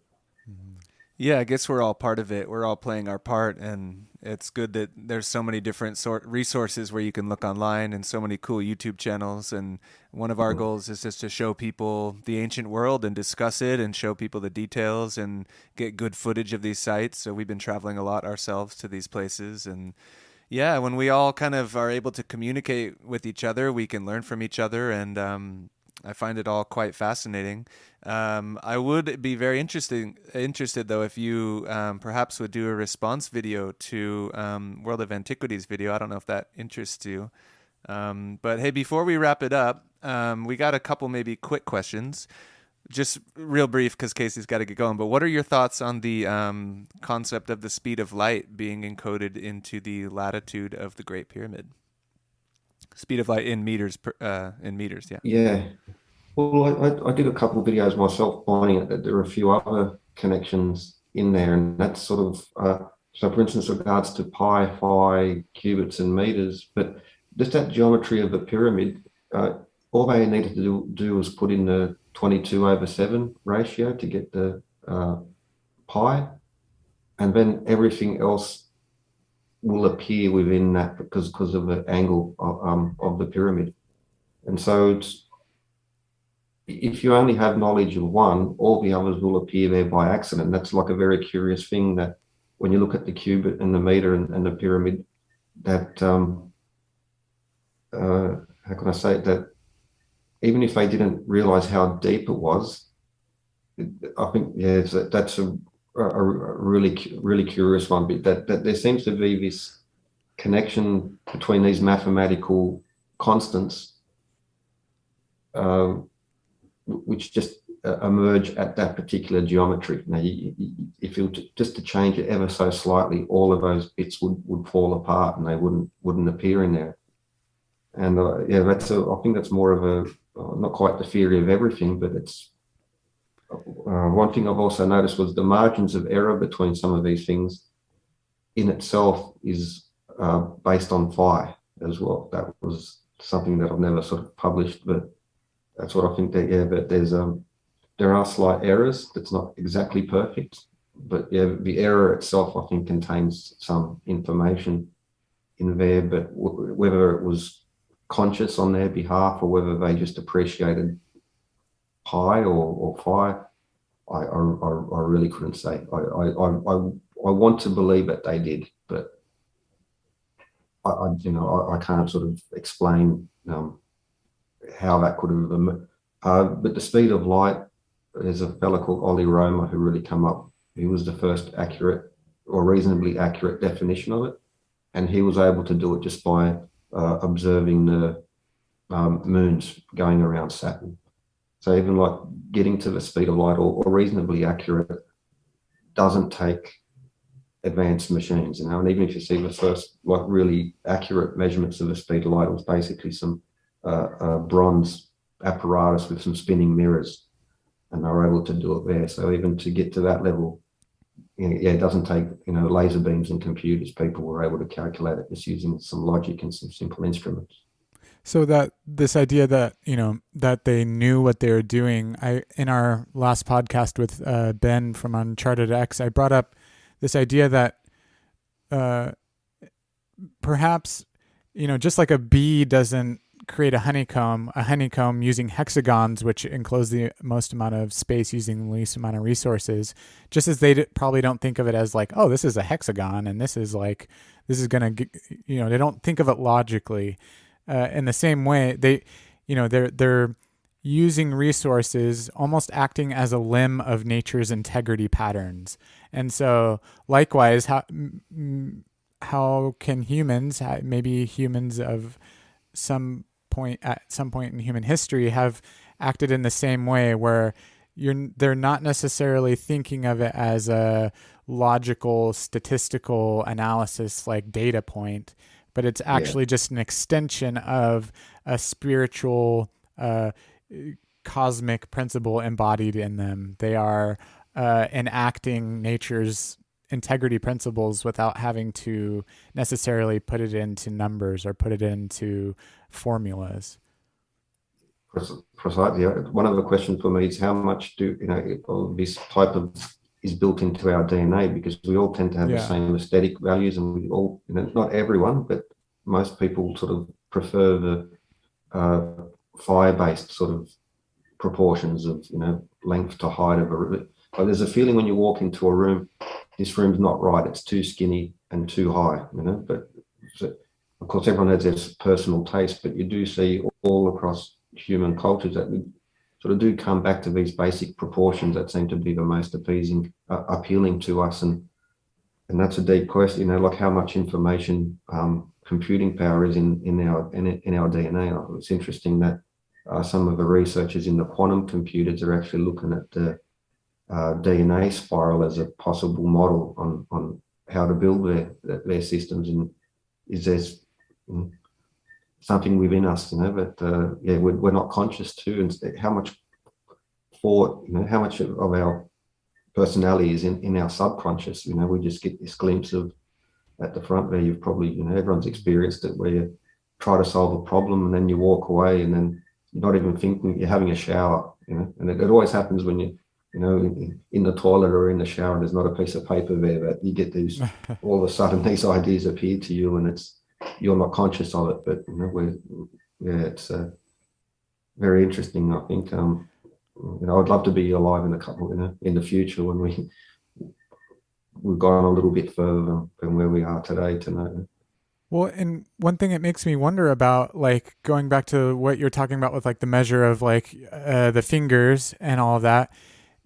Yeah, I guess we're all part of it. We're all playing our part, and it's good that there's so many different resources where you can look online, and so many cool YouTube channels. And one of our goals is just to show people the ancient world and discuss it, and show people the details and get good footage of these sites. So we've been traveling a lot ourselves to these places, and when we all kind of are able to communicate with each other, we can learn from each other, and I find it all quite fascinating. I would be very interested though, if you perhaps would do a response video to World of Antiquities video. I don't know if that interests you. But hey, before we wrap it up, we got a couple maybe quick questions. Just real brief, because Casey's got to get going. But what are your thoughts on the concept of the speed of light being encoded into the latitude of the Great Pyramid? Speed of light in meters, Yeah. Well, I did a couple of videos myself pointing at that there are a few other connections in there, and that's sort of, so for instance, regards to pi, phi, cubits and meters, but just that geometry of the pyramid, all they needed to do was put in the 22/7 ratio to get the pi, and then everything else will appear within that because of the angle of the pyramid. And so if you only have knowledge of one, all the others will appear there by accident. That's like a very curious thing that when you look at the cubit and the meter and the pyramid, that how can I say it, that even if they didn't realize how deep it was, I think that's a really curious one. But that there seems to be this connection between these mathematical constants, which just emerge at that particular geometry. Now, if you just to change it ever so slightly, all of those bits would fall apart and they wouldn't appear in there. And I think that's more of a not quite the theory of everything, but it's one thing I've also noticed was the margins of error between some of these things in itself is based on phi as well. That was something that I've never sort of published, but that's what I think that, but there are slight errors. That's not exactly perfect, but the error itself, I think, contains some information in there, but whether it was conscious on their behalf or whether they just appreciated pi or phi, I really couldn't say. I want to believe that they did, but I can't sort of explain how that could have. But the speed of light, there's a fellow called Ollie Romer who really come up. He was the first accurate or reasonably accurate definition of it, and he was able to do it just by observing the moons going around Saturn. So even like getting to the speed of light or reasonably accurate doesn't take advanced machines, and even if you see the first like really accurate measurements of the speed of light, it was basically some bronze apparatus with some spinning mirrors, and they were able to do it there. So even to get to that level, it doesn't take laser beams and computers. People were able to calculate it just using some logic and some simple instruments. So that this idea that that they knew what they were doing, in our last podcast with Ben from Uncharted X, I brought up this idea that perhaps just like a bee doesn't create a honeycomb using hexagons, which enclose the most amount of space using the least amount of resources, just as they probably don't think of it as like, oh, this is a hexagon and this is gonna they don't think of it logically. In the same way, they're using resources, almost acting as a limb of nature's integrity patterns. And so, likewise, how can humans, maybe humans of at some point in human history, have acted in the same way, where they're not necessarily thinking of it as a logical, statistical analysis like data point, but it's actually just an extension of a spiritual, cosmic principle embodied in them. They are enacting nature's integrity principles without having to necessarily put it into numbers or put it into formulas. Precisely. One of the questions for me is how much this type of is built into our DNA, because we all tend to have the same aesthetic values, and we all, not everyone, but most people sort of prefer the fire-based sort of proportions of length to height of a room. But there's a feeling when you walk into a room, this room's not right, it's too skinny and too high, but of course everyone has their personal taste, but you do see all across human cultures that we sort of do come back to these basic proportions that seem to be the most appealing to us, and that's a deep question, like how much information computing power is in our DNA. It's interesting that some of the researchers in the quantum computers are actually looking at the DNA spiral as a possible model on how to build their systems, and is there something within us, but we're not conscious too, and how much thought, how much of our personality is in our subconscious. We just get this glimpse of at the front there. You've probably, everyone's experienced it, where you try to solve a problem and then you walk away and then you're not even thinking, you're having a shower, and it always happens when you in the toilet or in the shower, there's not a piece of paper there, but you get these, all of a sudden these ideas appear to you, and you're not conscious of it, but it's very interesting. I think I'd love to be alive in the future when we've gone a little bit further than where we are today to know. Well, and one thing it makes me wonder about, like going back to what you're talking about with like the measure of like the fingers and all of that,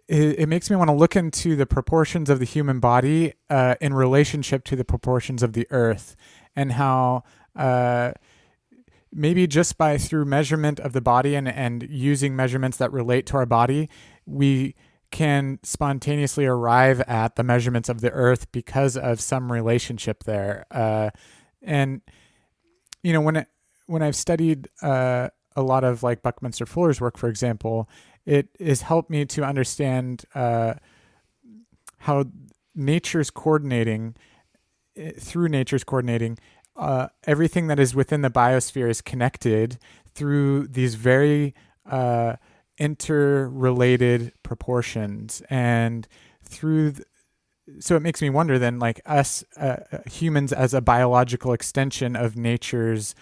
it makes me want to look into the proportions of the human body in relationship to the proportions of the earth, and how maybe just by through measurement of the body and using measurements that relate to our body, we can spontaneously arrive at the measurements of the earth because of some relationship there. And, you know, when I've studied a lot of like Buckminster Fuller's work, for example, it has helped me to understand how nature's coordinating, through nature's coordinating, everything that is within the biosphere is connected through these very interrelated proportions. And through so it makes me wonder then, like us humans as a biological extension of nature's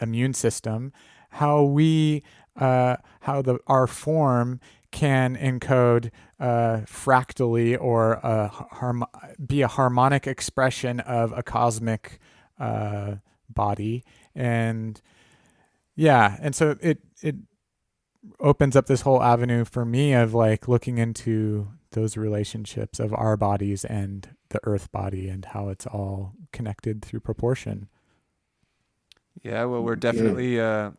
immune system, how we our form can encode fractally or be a harmonic expression of a cosmic body. And yeah, and so it opens up this whole avenue for me of like looking into those relationships of our bodies and the earth body and how it's all connected through proportion. Yeah, well, we're definitely a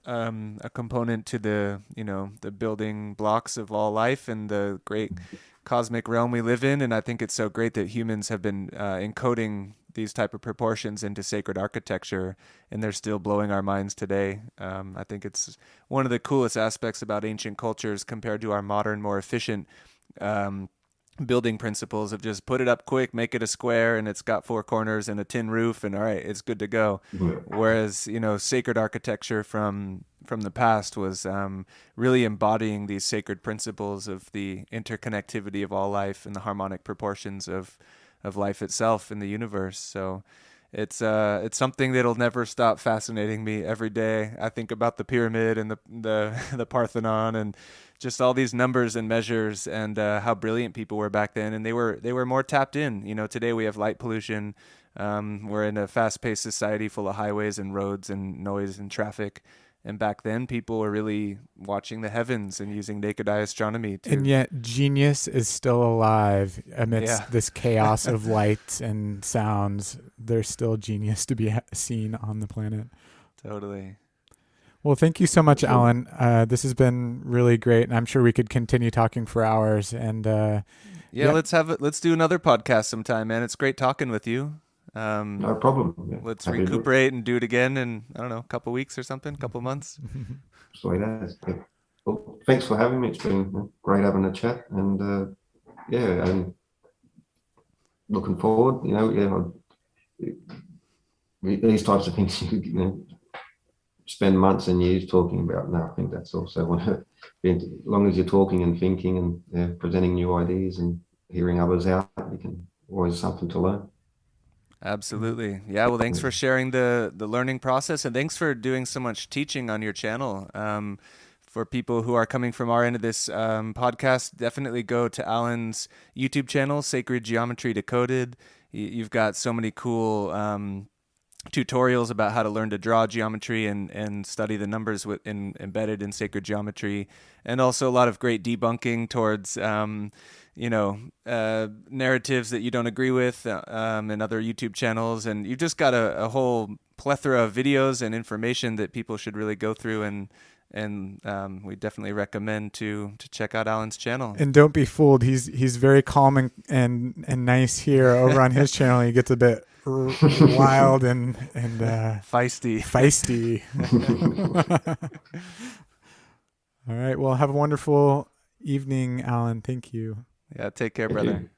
component to the building blocks of all life and the great cosmic realm we live in. And I think it's so great that humans have been encoding these type of proportions into sacred architecture, and they're still blowing our minds today. I think it's one of the coolest aspects about ancient cultures compared to our modern, more efficient building principles of just put it up quick, make it a square, and it's got four corners and a tin roof, and all right, it's good to go. Whereas, sacred architecture from the past was really embodying these sacred principles of the interconnectivity of all life and the harmonic proportions of life itself in the universe. So it's something that'll never stop fascinating me every day. I think about the pyramid and the Parthenon and just all these numbers and measures and how brilliant people were back then. And they were more tapped in. Today we have light pollution. We're in a fast-paced society full of highways and roads and noise and traffic. And back then, people were really watching the heavens and using naked eye astronomy. And yet, genius is still alive amidst this chaos of lights and sounds. There's still genius to be seen on the planet. Totally. Well, thank you so much, Alan. This has been really great, and I'm sure we could continue talking for hours. And let's do another podcast sometime, man. It's great talking with you. No problem. Yeah. Let's recuperate and do it again in, I don't know, a couple weeks or something, a couple months. So well, thanks for having me. It's been great having a chat, and I'm looking forward. These types of things you spend months and years talking about. No, I think that's also as long as you're talking and thinking and presenting new ideas and hearing others out, you can always something to learn. Absolutely. Yeah. Well, thanks for sharing the learning process, and thanks for doing so much teaching on your channel. For people who are coming from our end of this podcast, definitely go to Alan's YouTube channel, Sacred Geometry Decoded. You've got so many cool tutorials about how to learn to draw geometry and study the numbers embedded in sacred geometry, and also a lot of great debunking towards narratives that you don't agree with and other YouTube channels. And you've just got a whole plethora of videos and information that people should really go through, and we definitely recommend to check out Alan's channel. And don't be fooled. He's very calm and nice here. Over on his channel, he gets a bit wild and feisty. All right. Well, have a wonderful evening, Alan. Thank you. Yeah. Take care, brother.